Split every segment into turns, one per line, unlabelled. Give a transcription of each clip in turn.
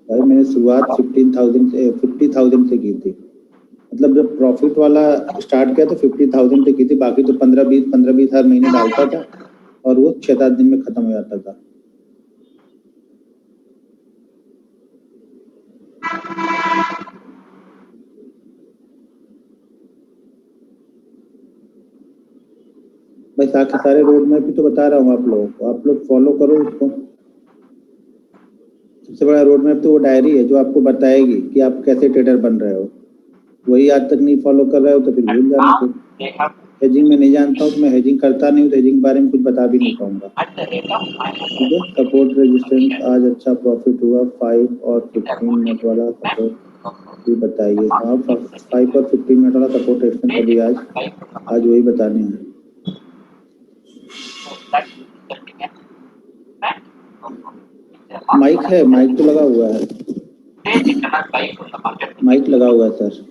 भाई मैंने शुरुआत 50,000 से की थी। मतलब जब प्रॉफिट वाला स्टार्ट किया तो 50,000 पे की थी, बाकी तो 15-20 हर महीने डालता था और वो 6-7 दिन में खत्म हो जाता था। भाई सारे रोड मैप भी तो बता रहा हूँ आप लोगों को, आप लोग फॉलो करो उसको। सबसे बड़ा रोड मैप तो वो डायरी है जो आपको बताएगी कि आप कैसे ट्रेडर बन रहे हो। वही आज तक नहीं फॉलो कर रहे हो तो फिर भूल जाना। फिर हेजिंग में नहीं जानता हूँ तो मैं हेजिंग करता नहीं हूँ, तो हेजिंग के बारे में कुछ बता भी नहीं पाऊंगा। ठीक है, सपोर्ट रेजिस्टेंस आज अच्छा प्रॉफिट हुआ 5 और 15 मिनट वाला सपोर्ट भी बताइए। हाँ 5 और 15 मिनट वाला सपोर्ट रेजिस्टेंस अभी आज वही बताने हैं। माइक है, माइक तो लगा हुआ है, माइक लगा हुआ है सर।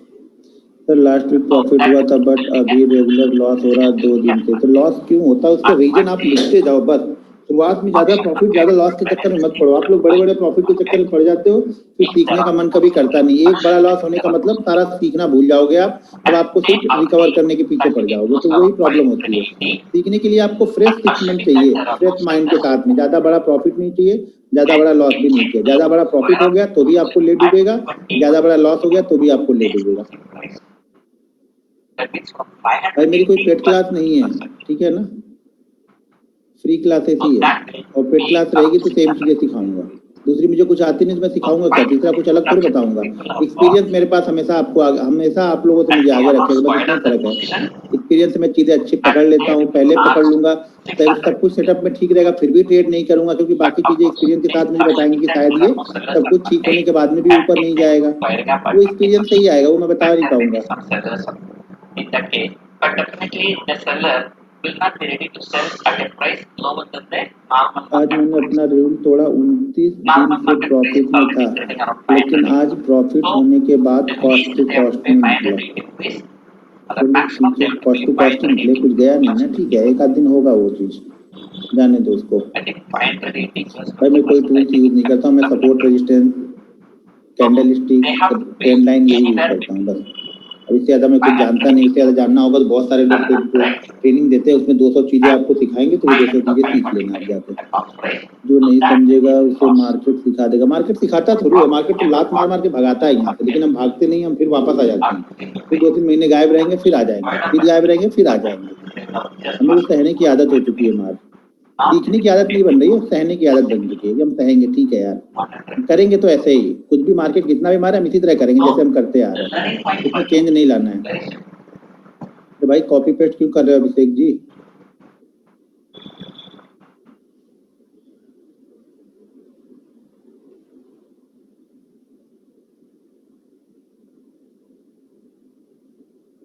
लास्ट वीक प्रॉफिट हुआ था बट अभी रेगुलर लॉस हो रहा है 2 दिन से। तो लॉस क्यों होता है उसका रीजन आप लिखते जाओ बस। शुरुआत में ज्यादा प्रॉफिट ज्यादा लॉस के चक्कर में मत पड़ो। आप लोग बड़े बड़े प्रॉफिट के चक्कर में पड़ जाते हो, फिर सीखने का मन कभी करता नहीं। एक बड़ा लॉस होने का मतलब सारा सीखना भूल जाओगे आप, और आपको सिर्फ रिकवर करने के पीछे पड़ जाओगे। तो वही प्रॉब्लम होती है। सीखने के लिए आपको फ्रेश सीखमेंट चाहिए, फ्रेश माइंड के साथ में। ज्यादा बड़ा प्रॉफिट नहीं चाहिए, ज्यादा बड़ा लॉस भी नहीं चाहिए। ज्यादा बड़ा प्रॉफिट हो गया तो भी आपको ले डूबेगा, ज्यादा बड़ा लॉस हो गया तो भी आपको ले डूबेगा। भाई मेरी कोई पेड क्लास नहीं है, ठीक है ना, फ्री क्लासेस ही है। और पेड क्लास रहेगी तो सेम चीजें सिखाऊंगा। दूसरी मुझे कुछ आती नहीं तो मैं सिखाऊंगा क्या, तीसरा कुछ अलग थोड़ी बताऊंगा। एक्सपीरियंस मेरे पास हमेशा हमेशा आप लोगों से मुझे आगे रखेगा, बस इतना फर्क है। एक्सपीरियंस से मैं चीजें अच्छी पकड़ लेता हूँ, पहले पकड़ लूंगा तो सब कुछ सेटअप में ठीक रहेगा, फिर भी ट्रेड नहीं करूंगा क्योंकि बाकी चीजें एक्सपीरियंस के साथ मुझे बताएंगे कि शायद ये सब कुछ ठीक होने के बाद में भी ऊपर नहीं जाएगा। वो एक्सपीरियंस से ही आएगा, वो मैं बता नहीं पाऊंगा। आज मैंने अपना रूल तोड़ा, 29 दिन से प्रॉफिट में था लेकिन आज प्रॉफिट होने के बाद कॉस्ट टू कॉस्ट में निकला। चलो ठीक है, कॉस्ट टू कॉस्ट ही निकले, कुछ गया नहीं ना। ठीक है, एक आध दिन होगा वो चीज, जाने दो उसको। भाई मैं कोई टूल्स यूज नहीं करता हूँ, मैं support resistance, candle stick, trend line यही यूज करता हूँ बस। अब इससे ज़्यादा मैं कुछ जानता नहीं। इससे ज़्यादा जानना होगा तो बहुत सारे लोग ट्रेनिंग देते हैं, उसमें 200 चीज़ें आपको सिखाएंगे तो वो 200 चीज़ें सीख लेना आप जाके। जो नहीं समझेगा उसे मार्केट सिखा देगा। मार्केट सिखाता थोड़ी है, मार्केट तो लात मार मार के भगाता है यहाँ से, लेकिन हम भागते नहीं, हम फिर वापस आ जाते हैं। फिर 2-3 महीने गायब रहेंगे, फिर आ जाएंगे, फिर गायब रहेंगे, फिर आ जाएंगे। हमें तो सहने की आदत हो चुकी है मार, सीखने की आदत नहीं बन रही है, सहने की आदत बन चुकी है कि हम सहेंगे। ठीक है यार, करेंगे तो ऐसे ही, कुछ भी मार्केट कितना भी मारे हम इसी तरह करेंगे जैसे हम करते आ रहे हैं, इसमें चेंज नहीं लाना है। तो भाई कॉपी पेस्ट क्यों कर रहे हो अभिषेक जी?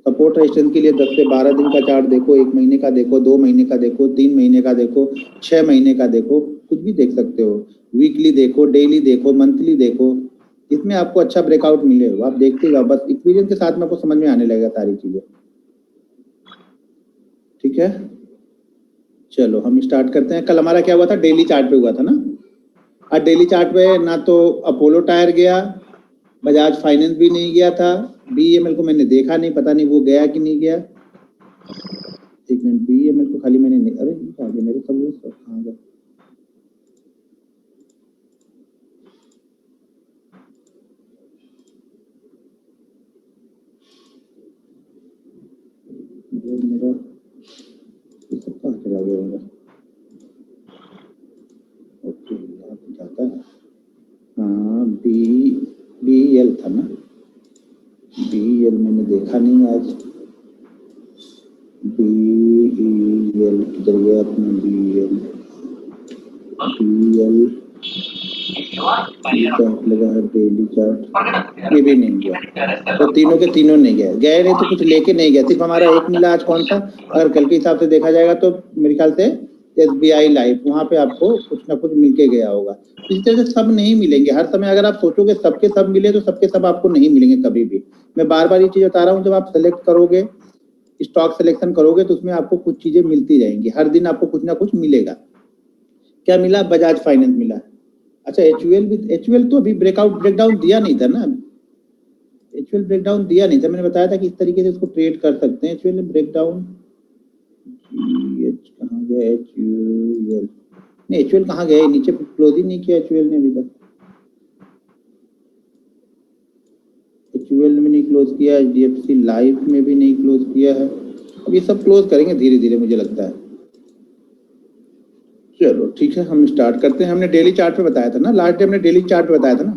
सपोर्ट रेजिस्टेंस के लिए 10 से 12 दिन का चार्ट देखो, 1 महीने का देखो, 2 महीने का देखो, 3 महीने का देखो, 6 महीने का देखो, कुछ भी देख सकते हो। वीकली देखो, डेली देखो, मंथली देखो, इसमें आपको अच्छा ब्रेकआउट मिलेगा। आप देखते जाओ, बस एक्सपीरियंस के साथ में आपको समझ में आने लगेगा सारी चीजें। ठीक है, चलो हम स्टार्ट करते हैं। कल हमारा क्या हुआ था, डेली चार्ट पे हुआ था ना। आज डेली चार्ट पे ना तो अपोलो टायर गया, बजाज फाइनेंस भी नहीं गया था, बीईएमएल को मैंने देखा नहीं, पता नहीं वो गया कि नहीं गया। एक मिनट, बीईएमएल को खाली मैंने नहीं, अरे आगे मेरे सब वो कहाँ गए? मेरा सब कहाँ चला गया मेरा? ओके, यहाँ पे जाता है। हाँ, बीईएल था ना, बीईएल मैंने देखा नहीं आज। बीईएल किधर गया अपना? बीईएल चार्ट लगा है, डेली चार्ट, ये भी नहीं गया। तो तीनों के तीनों नहीं गए, गए नहीं तो कुछ लेके नहीं गए, सिर्फ हमारा एक मिला आज। कौन सा? अगर कल के हिसाब से देखा जाएगा तो मेरे ख्याल से SBI लाइफ, वहां पे आपको कुछ ना कुछ मिल के गया होगा। इस तरह से सब नहीं मिलेंगे हर समय। अगर आप सोचोगे सबके सब मिले तो सबके सब आपको नहीं मिलेंगे कभी भी। मैं बार बार ये चीज बता रहा हूँ, जब आप सेलेक्ट करोगे, स्टॉक सिलेक्शन करोगे तो उसमें आपको कुछ चीजें मिलती रहेंगी, हर दिन आपको कुछ ना कुछ मिलेगा। क्या मिला? बजाज फाइनेंस मिला, अच्छा एचयूएल भी, एचयूएल तो अभी ब्रेकडाउन दिया नहीं था ना, एचयूएल ब्रेकडाउन दिया नहीं था, मैंने बताया था कि इस तरीके से इसको ट्रेड कर सकते हैं। एचयूएल ने ब्रेकडाउन कहाँ गया एचयूएल, नहीं एचयूएल कहाँ गया, नीचे क्लोज ही नहीं किया एचयूएल ने अभी तक, एचयूएल में नहीं क्लोज किया, एचडीएफसी लाइफ में भी नहीं क्लोज किया है। अब ये सब क्लोज करेंगे धीरे धीरे मुझे लगता है। चलो ठीक है हम स्टार्ट करते हैं। हमने डेली चार्ट पे बताया था ना, लास्ट टाइम हमने डेली चार्ट पे बताया था ना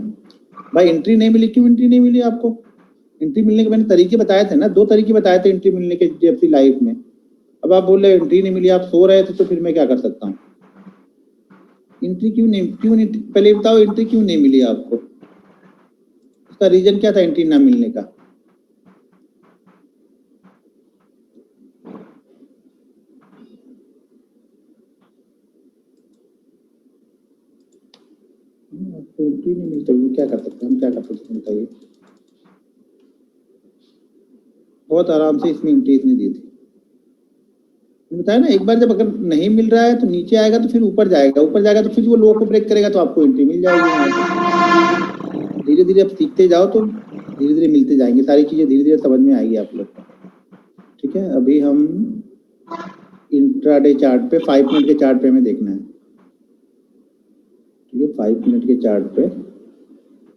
भाई, एंट्री नहीं मिली, क्यों एंट्री नहीं मिली आपको? एंट्री मिलने के मैंने तरीके बताए थे ना, 2 तरीके बताए थे एंट्री मिलने के एचडीएफसी लाइफ में। अब आप बोल रहे एंट्री नहीं मिली, आप सो रहे थे, तो फिर मैं क्या कर सकता हूँ? एंट्री क्यों नहीं, पहले बताओ एंट्री क्यों नहीं मिली आपको, उसका रीजन क्या था एंट्री ना मिलने का? आपको एंट्री नहीं मिलती, क्या कर सकते हैं हम, क्या कर सकते हैं बताइए? बहुत आराम से इसमें एंट्री इसने दी थी, बताया ना, एक बार जब अगर नहीं मिल रहा है तो नीचे आएगा तो फिर ऊपर जाएगा, ऊपर जाएगा तो फिर वो लो को ब्रेक करेगा तो आपको एंट्री मिल जाएगी। धीरे धीरे आप सीखते जाओ तो धीरे धीरे मिलते जाएंगे, सारी चीजें धीरे धीरे समझ में आएगी आप लोग को। ठीक है, अभी हम इंट्राडे चार्ट पे 5 मिनट के चार्ट पे हमें देखना है। ठीक है, 5 मिनट के चार्ट पे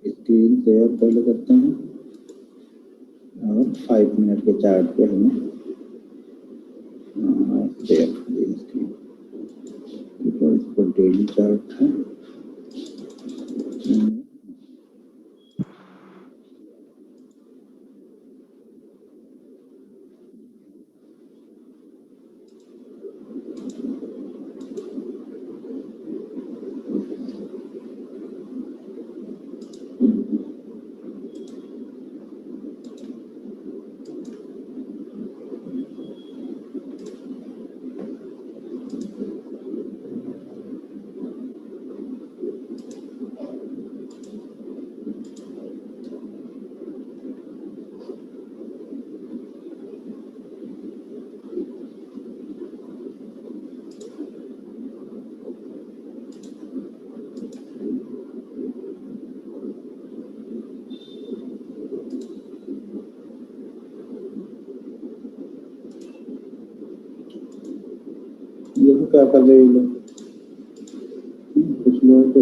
स्क्रीन शेयर पहले करते हैं और 5 मिनट के चार्ट पे हमें इसको डेली चार्ट है। देखो क्या कर रहे हैं लोग, कुछ लोग तो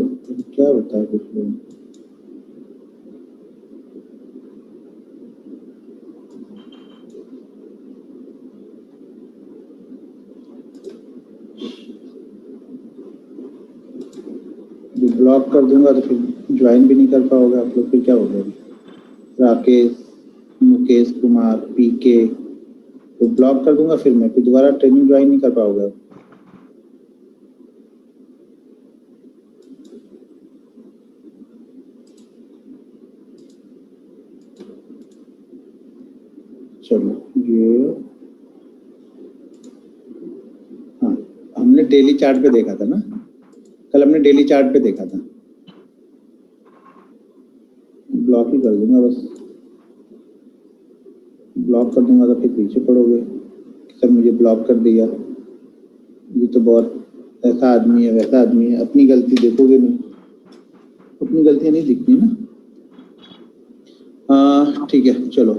क्या होता है, कुछ लोग ब्लॉक कर दूंगा तो फिर ज्वाइन भी नहीं कर पाओगे आप लोग, फिर क्या होगा? राकेश, मुकेश कुमार, पीके, तो ब्लॉक कर दूंगा फिर मैं, फिर दोबारा ट्रेनिंग ज्वाइन नहीं कर पाओगे। चलो ये हाँ, हमने डेली चार्ट पे देखा था ना, कल हमने डेली चार्ट पे देखा था। ब्लॉक ही कर दूंगा बस, ब्लॉक कर दूंगा तो फिर पीछे पड़ोगे, सर मुझे ब्लॉक कर दिया, ये तो बहुत ऐसा आदमी है वैसा आदमी है, अपनी गलती देखोगे नहीं, अपनी गलतियां नहीं दिखती ना। ठीक है चलो,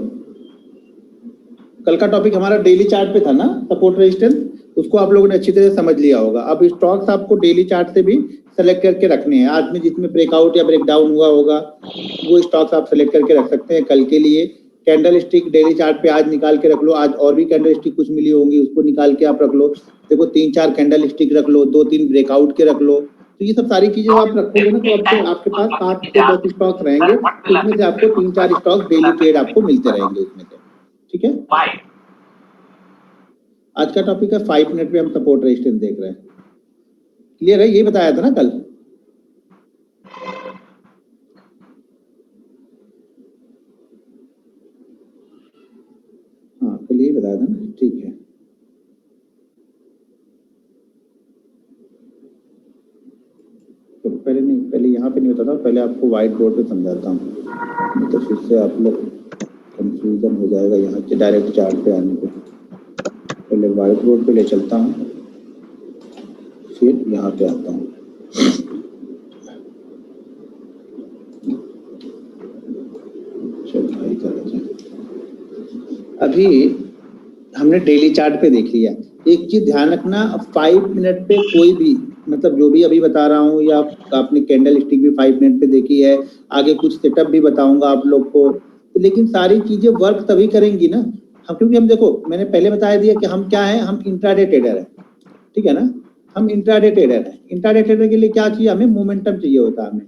कल का टॉपिक हमारा डेली चार्ट पे था ना, सपोर्ट रेजिस्टेंस, उसको आप लोगों ने अच्छी तरह से समझ लिया होगा। अब स्टॉक्स आपको डेली चार्ट से भी सेलेक्ट करके रखने हैं, आज में जिसमें ब्रेकआउट या ब्रेकडाउन हुआ होगा वो स्टॉक्स आप सेलेक्ट करके रख सकते हैं कल के लिए। कैंडल स्टिक डेली चार्ट पे आज निकाल के रख लो, आज और भी कैंडल स्टिक कुछ मिली होंगी उसको निकाल के आप रख लो। देखो 3-4 कैंडल स्टिक रख लो, 2-3 ब्रेकआउट के रख लो, तो ये सब सारी चीजें आप रखोगे ना तो आपके पास 7 से 10 स्टॉक्स रहेंगे, तो इसमें से आपको 3-4 स्टॉक्स डेली ट्रेड आपको मिलते रहेंगे उसमें से। ठीक है, आज का टॉपिक है 5 मिनट पे हम सपोर्ट रेजिस्टेंस देख रहे हैं। क्लियर है, यही बताया था ना कल? हाँ कल यही बताया था ना, ठीक है। तो पहले नहीं, पहले यहाँ पे नहीं बताता, पहले आपको व्हाइट बोर्ड पे समझाता हूँ, नहीं तो फिर से आप लोग कंफ्यूजन हो जाएगा यहाँ से डायरेक्ट चार्ट पे आने पे। पहले व्हाइट बोर्ड पे ले चलता हूँ, फिर यहाँ पे आता हूँ। अभी हमने डेली चार्ट पे देख लिया। एक चीज ध्यान रखना, 5 मिनट पे कोई भी मतलब जो भी अभी बता रहा हूँ या आपने कैंडल स्टिक भी 5 मिनट पे देखी है, आगे कुछ सेटअप भी बताऊंगा आप लोग को, तो लेकिन सारी चीजें वर्क तभी करेंगी ना हम, क्योंकि हम देखो मैंने पहले बताया दिया कि हम क्या है, हम इंट्राडे ट्रेडर है, ठीक है ना, हम इंट्राडे ट्रेडर है। इंट्राडे ट्रेडर के लिए क्या चाहिए, हमें मोमेंटम चाहिए होता है,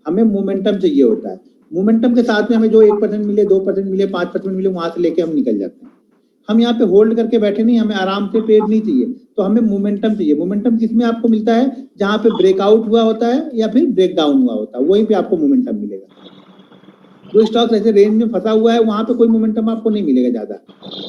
हमें मोमेंटम चाहिए होता है। मोमेंटम के साथ में हमें जो 1% मिले, 2% मिले, 5% मिले, वहां से लेके हम निकल जाते हैं। हम यहाँ पे होल्ड करके बैठे नहीं, हमें आराम से ट्रेड नहीं चाहिए, तो हमें मोमेंटम चाहिए। मोमेंटम किसमें आपको मिलता है, जहां पे ब्रेकआउट हुआ होता है या फिर ब्रेक डाउन हुआ होता है, वहीं पे आपको मोमेंटम मिलेगा। जो स्टॉक ऐसे रेंज में फंसा हुआ है वहां पे कोई मोमेंटम आपको नहीं मिलेगा ज्यादा,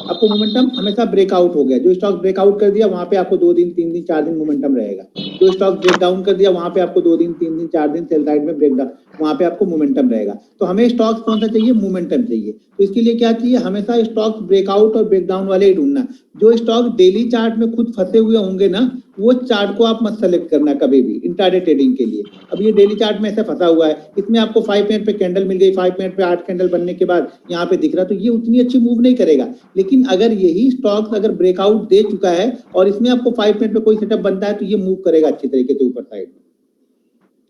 आपको मोमेंटम हमेशा ब्रेकआउट हो गया। जो स्टॉक ब्रेकआउट कर दिया वहां पे आपको 2 दिन 3 दिन 4 दिन मोमेंटम रहेगा। जो स्टॉक ब्रेक डाउन कर दिया वहां पे आपको 2 दिन 3 दिन 4 दिन सेल साइड में ब्रेक डाउन, वहां पे आपको मोमेंटम रहेगा। तो हमें स्टॉक्स कौन सा चाहिए, मोमेंटम चाहिए। तो इसके लिए क्या चाहिए, हमेशा स्टॉक्स ब्रेकआउट और ब्रेक डाउन वाले ही ढूंढना। जो स्टॉक डेली चार्ट में खुद फंसे हुए होंगे ना, वो चार्ट को आप मत सेलेक्ट करना कभी भी इंट्राडे ट्रेडिंग के लिए। अब ये डेली चार्ट में ऐसे फंसा हुआ है, इसमें आपको 5 मिनट पे कैंडल मिल गई, 5 मिनट पे 8 कैंडल बनने के बाद यहाँ पे दिख रहा, तो ये उतनी अच्छी मूव नहीं करेगा। लेकिन अगर यही स्टॉक अगर ब्रेकआउट दे चुका है और इसमें आपको 5 मिनट पे कोई सेटअप बनता है, तो ये मूव करेगा अच्छी तरीके से ऊपर साइड में।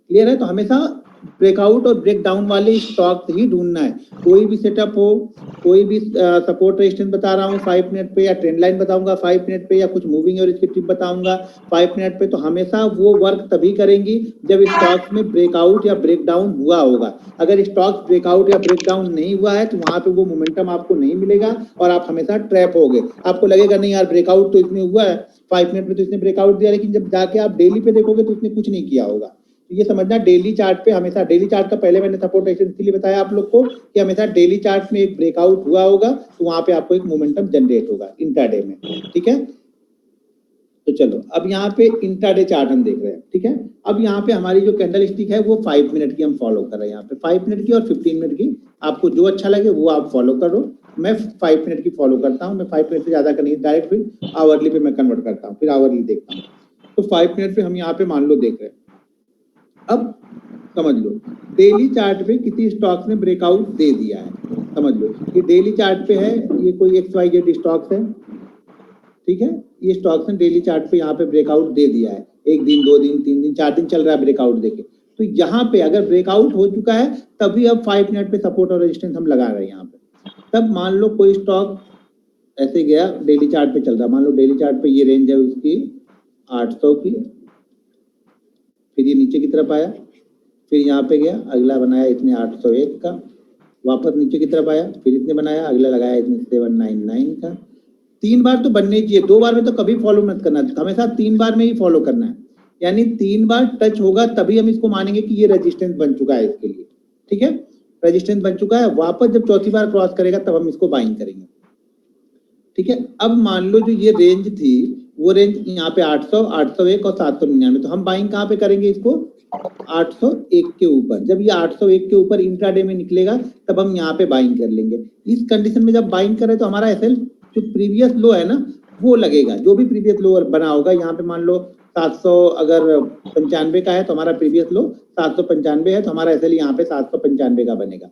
क्लियर है? तो हमेशा ब्रेकआउट और ब्रेक डाउन वाले स्टॉक ही ढूंढना है। कोई भी सेटअप हो, कोई भी सपोर्ट रेजिस्टेंस बता रहा हूँ 5 मिनट पे, या ट्रेंड लाइन बताऊंगा 5 मिनट पे, या कुछ मूविंग एवरेज की टिप बताऊंगा 5 मिनट पे, तो हमेशा वो वर्क तभी करेंगी जब स्टॉक्स में ब्रेकआउट या ब्रेक डाउन हुआ होगा। अगर स्टॉक्स ब्रेकआउट या ब्रेक डाउन नहीं हुआ है तो वहां पे वो मोमेंटम आपको नहीं मिलेगा और आप हमेशा ट्रैप होगे। आपको लगेगा नहीं यार ब्रेकआउट तो इसमें हुआ है, 5 मिनट में तो इसने ब्रेकआउट दिया, लेकिन जब जाके आप डेली पे देखोगे तो उसने कुछ नहीं किया होगा। ये समझना, डेली चार्ट पे हमेशा, डेली चार्ट का पहले मैंने सपोर्ट रेजिस्टेंस के लिए बताया आप लोग को कि हमेशा डेली चार्ट में एक ब्रेकआउट हुआ होगा तो वहां पे आपको एक मोमेंटम जनरेट होगा इंट्राडे में, ठीक है। तो चलो अब यहाँ पे इंट्राडे चार्ट हम देख रहे हैं, ठीक है। अब यहाँ पे हमारी जो कैंडल स्टिक है वो 5 मिनट की हम फॉलो कर रहे हैं। यहाँ पे 5 मिनट की और 15 मिनट की, आपको जो अच्छा लगे वो आप फॉलो करो। मैं 5 मिनट की फॉलो करता हूँ, मैं 5 मिनट से ज्यादा का नहीं, डायरेक्ट फिर आवरली पे मैं कन्वर्ट करता हूँ, फिर आवरली देखता हूँ। तो 5 मिनट पे हम यहाँ पे मान लो देख रहे हैं। अब समझ लो डेली चार्ट पे किसी स्टॉक ने ब्रेकआउट दे दिया है, समझ लो ये डेली चार्ट पे है, ये कोई XYZ स्टॉक्स है, ठीक है। ये स्टॉक्स ने डेली चार्ट पे यहाँ पे ब्रेकआउट दे दिया है, 1 दिन 2 दिन 3 दिन 4 दिन चल रहा है ब्रेकआउट देके। तो यहाँ पे अगर ब्रेकआउट हो चुका है तभी अब 5 मिनट पे सपोर्ट और रेजिस्टेंस हम लगा रहे हैं यहाँ पे। तब मान लो कोई स्टॉक ऐसे गया, डेली चार्ट पे चल रहा, मान लो डेली चार्ट पे ये रेंज है उसकी 800 की, फिर ये नीचे की तरफ आया, फिर यहाँ पे गया, अगला बनाया इसने 801 का, वापस नीचे की तरफ आया, फिर इसने बनाया, अगला लगाया इसने 799 का। 3 बार तो बनने चाहिए, 2 बार में तो कभी फॉलो मत करना, हमेशा 3 बार में ही फॉलो करना है। यानी 3 बार टच होगा तभी हम इसको मानेंगे कि ये रेजिस्टेंस बन चुका है इसके लिए, ठीक है। रेजिस्टेंस बन चुका है, वापस जब चौथी बार क्रॉस करेगा तब हम इसको बाइंग करेंगे, ठीक है। अब मान लो जो ये रेंज थी वो रेंज यहाँ पे 800, 801 और 799, तो हम बाइंग कहाँ पे करेंगे इसको, 801 के ऊपर। जब ये 801 के ऊपर इंट्राडे में निकलेगा तब हम यहाँ पे बाइंग कर लेंगे। इस कंडीशन में जब बाइंग करें तो हमारा एसएल जो प्रीवियस लो है ना वो लगेगा, जो भी प्रीवियस लो बना होगा। यहाँ पे मान लो 700 अगर 95 का है तो हमारा प्रीवियस लो 795 है, तो हमारा एसएल यहाँ पे 795 का बनेगा।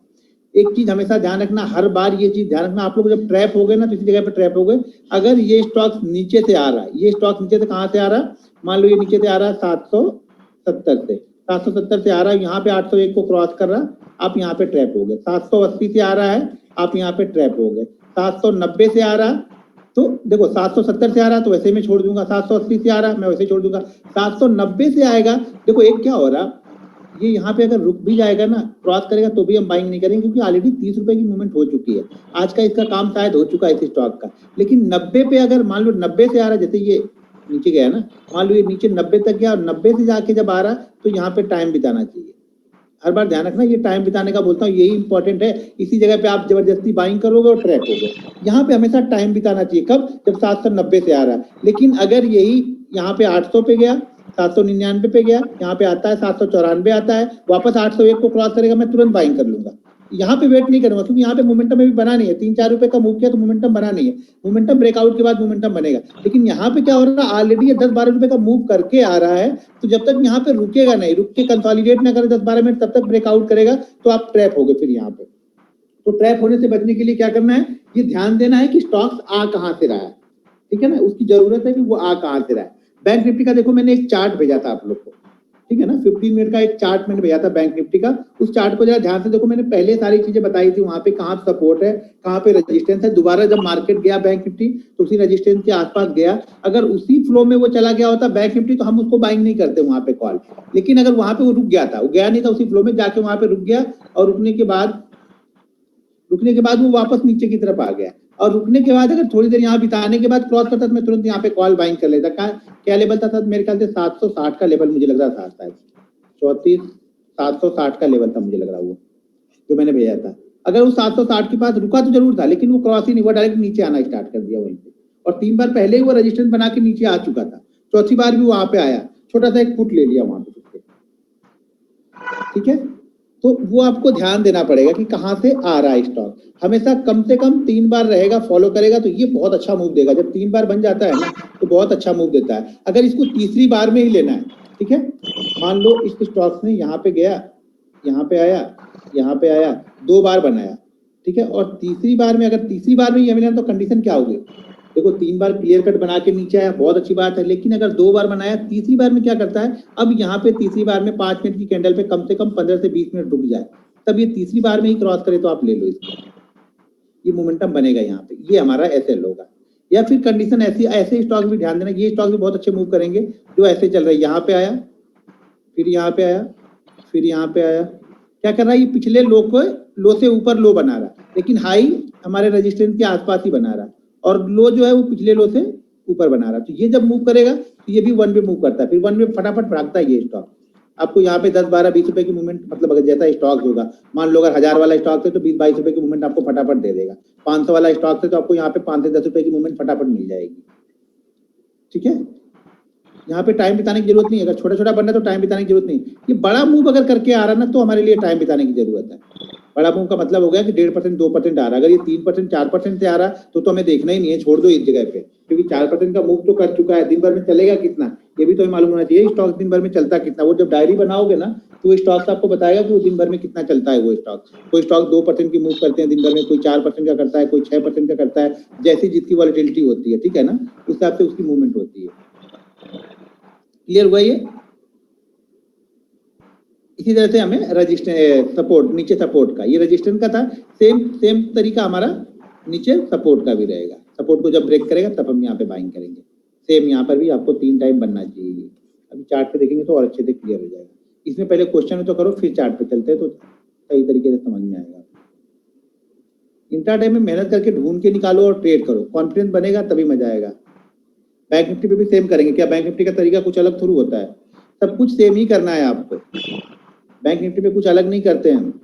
एक चीज हमेशा ध्यान रखना, हर बार ये चीज ध्यान रखना, आप लोग जब ट्रैप हो गए ना, किसी जगह पे ट्रैप हो गए, अगर ये स्टॉक नीचे से आ रहा है, ये स्टॉक नीचे से कहाँ से आ रहा है, मान लो ये नीचे से आ रहा है 770 से, 770 से आ रहा है, यहाँ पे 801 को क्रॉस कर रहा, आप यहाँ पे ट्रैप हो गए। 780 से आ रहा है, आप यहाँ पे ट्रैप हो गए। 790 से आ रहा, तो देखो 770 से आ रहा तो वैसे मैं छोड़ दूंगा, 780 से आ रहा मैं वैसे छोड़ दूंगा, 790 से आएगा, देखो एक क्या हो रहा, ये यहाँ पे अगर रुक भी जाएगा ना, क्रॉस करेगा तो भी हम बाइंग नहीं करेंगे, क्योंकि ऑलरेडी 30 रुपए की मूवमेंट हो चुकी है, आज का इसका काम शायद हो चुका है इस स्टॉक का। लेकिन 90 पे अगर मान लो 90 से आ रहा, जैसे ये नीचे गया ना, मान लो ये नीचे 90 तक गया और 90 से जाके जब आ रहा तो यहाँ पे टाइम बिताना चाहिए। हर बार ध्यान रखना, ये टाइम बिताने का बोलता हूँ, यही इंपॉर्टेंट है। इसी जगह पे आप जबरदस्ती बाइंग करोगे और ट्रैप होगे। यहाँ पे हमेशा टाइम बिताना चाहिए, कब, जब 790 से आ रहा है। लेकिन अगर यही यहाँ पे 800 पे गया, 799 पे गया, यहाँ पे आता है 794 आता है, वापस 801 को क्रॉस करेगा, मैं तुरंत बाइंग कर लूंगा। यहाँ पे वेट नहीं करूंगा, क्योंकि यहाँ पे मोमेंटम अभी बना नहीं है, 3-4 रुपए का मूव किया तो मोमेंटम बना नहीं है। मोमेंटम ब्रेकआउट के बाद मोमेंटम बनेगा। लेकिन यहाँ पे क्या हो रहा है, ऑलरेडी ये 10-12 रुपए का मूव करके आ रहा है, तो जब तक यहाँ पे रुकेगा नहीं, रुक के कंसोलिडेट ना करे 10-12 मिनट, तब तक ब्रेकआउट करेगा, तो आप ट्रैप हो गए फिर यहाँ पे। तो ट्रैप होने से बचने के लिए क्या करना है, ये ध्यान देना है कि स्टॉक्स आ कहां से रहा है, ठीक है ना, उसकी जरूरत है कि वो आ कहां से रहा है। बैंक निफ्टी का देखो मैंने एक चार्ट भेजा था आप लोग को, ठीक है ना, 15 मिनट का एक चार्ट मैंने भेजा था बैंक निफ्टी का। उस चार्ट को जरा ध्यान से देखो, मैंने पहले सारी चीजें बताई थी, वहां पे कहाँ सपोर्ट है, कहाँ पे रेजिस्टेंस है। दोबारा जब मार्केट गया बैंक निफ्टी तो उसी रेजिस्टेंस के आसपास गया, अगर उसी फ्लो में वो चला गया होता बैंक निफ्टी तो हम उसको बाइंग नहीं करते वहां पे कॉल। लेकिन अगर वहां पे वो रुक गया था, वो गया नहीं था उसी फ्लो में, जाके वहां पे रुक गया और रुकने के बाद वो वापस नीचे की तरफ आ गया, और रुकने के बाद अगर थोड़ी देर यहाँ बिताने के बाद क्रॉस करता तो मैं तुरंत यहाँ पे कॉल बाइंग कर लेता। क्या लेवल था मेरे ख्याल से 760 का लेवल मुझे लग रहा था, 760 का लेवल था मुझे लग रहा, वो जो मैंने भेजा था। अगर वो 760 के पास रुका तो जरूर था, लेकिन वो क्रॉस ही नहीं हुआ, डायरेक्ट नीचे आना स्टार्ट कर दिया वहीं पे, और 3 बार पहले ही वो रेजिस्टेंस बना के नीचे आ चुका था। चौथी बार भी वहां पे आया, छोटा सा एक फुट ले लिया वहां पे, ठीक है। तो वो आपको ध्यान देना पड़ेगा कि कहां से आ रहा है स्टॉक। हमेशा कम से कम 3 बार रहेगा, फॉलो करेगा तो ये बहुत अच्छा मूव देगा। जब 3 बार बन जाता है ना तो बहुत अच्छा मूव देता है। अगर इसको तीसरी बार में ही लेना है, ठीक है, मान लो इस स्टॉक ने यहाँ पे गया, यहाँ पे आया, यहाँ पे आया, 2 बार बनाया, ठीक है, और तीसरी बार में अगर तीसरी बार में ये मिला तो कंडीशन क्या होगी, देखो 3 बार क्लियर कट बना के नीचे आया, बहुत अच्छी बात है। लेकिन अगर 2 बार बनाया, तीसरी बार में क्या करता है, अब यहाँ पे तीसरी बार में 5 मिनट की कैंडल पे कम से कम 15 से 20 मिनट रुक जाए, तब ये तीसरी बार में ही क्रॉस करे तो आप ले लो इसको, ये मोमेंटम बनेगा यहाँ पे, ये हमारा एसएल होगा। या फिर कंडीशन ऐसे स्टॉक भी ध्यान देना, ये स्टॉक भी बहुत अच्छे मूव करेंगे जो ऐसे चल रहे हैं। यहाँ पे आया, फिर यहाँ पे आया, फिर यहाँ पे आया, क्या कर रहा है, ये पिछले लो से ऊपर लो बना रहा है, लेकिन हाई हमारे रेजिस्टेंस के आसपास ही बना रहा है, और लो जो है वो पिछले लो से ऊपर बना रहा है। तो ये जब मूव करेगा तो ये भी 1 पे मूव करता है, फिर 1 पे फटाफट भागता है ये स्टॉक। आपको यहाँ पे 10, 12, 20 रुपए की मूवमेंट, मतलब अगर जैसा स्टॉक होगा, मान लो अगर 1000 वाला स्टॉक है तो 20, 22 रुपए की मूवमेंट आपको फटाफट दे देगा। 500 वाला स्टॉक है तो आपको यहाँ पे 5 से 10 रुपए की मूवमेंट फटाफट मिल जाएगी, ठीक है। यहाँ पे टाइम बिताने की जरूरत नहीं है, अगर छोटा छोटा बनना है तो टाइम बिताने की जरूरत नहीं। ये बड़ा मूव अगर करके आ रहा है ना तो हमारे लिए टाइम बिताने की जरूरत है। बड़ा मूव का मतलब हो गया कि 1.5%, 2% आ रहा है। अगर ये 3%, 4% से आ रहा है तो हमें देखना ही नहीं है, छोड़ दो इस जगह पे, क्योंकि 4% का मूव तो कर चुका है। दिन भर में चलेगा कितना ये भी तो मालूम होना चाहिए, स्टॉक दिन भर में चलता कितना। वो जब डायरी बनाओगे ना तो वो स्टॉक आपको बताएगा कि वो दिन भर में कितना चलता है वो स्टॉक। कोई स्टॉक 2% की मूव करते हैं दिन भर में, कोई 4% का करता है, कोई 6% का करता है, जैसी जिसकी वॉलेटिलिटी होती है, ठीक है ना, उस हिसाब से उसकी मूवमेंट होती है। क्लियर हुआ ये? इसी तरह से हमें रजिस्टर सपोर्ट, नीचे सपोर्ट का, ये रजिस्टेंस का था, सेम तरीका हमारा नीचे सपोर्ट का भी रहेगा। सपोर्ट को जब ब्रेक करेगा तब हम यहाँ पे बाइंग करेंगे। सेम यहाँ पर भी आपको 3 टाइम बनना चाहिए। अभी चार्ट पे देखेंगे तो और अच्छे से क्लियर हो जाएगा। इसमें पहले क्वेश्चन में तो करो, फिर चार्ट पे चलते हैं तो सही तरीके से समझ में आएगा। इंट्राडे में मेहनत करके ढूंढ के निकालो और ट्रेड करो, कॉन्फिडेंस बनेगा तभी मजा आएगा। बैंक निफ्टी पे भी सेम करेंगे क्या? बैंक निफ्टी का तरीका कुछ अलग थोड़ी होता है, सब कुछ सेम ही करना है आपको। बैंक निफ्टी पे कुछ अलग नहीं करते हैं हम।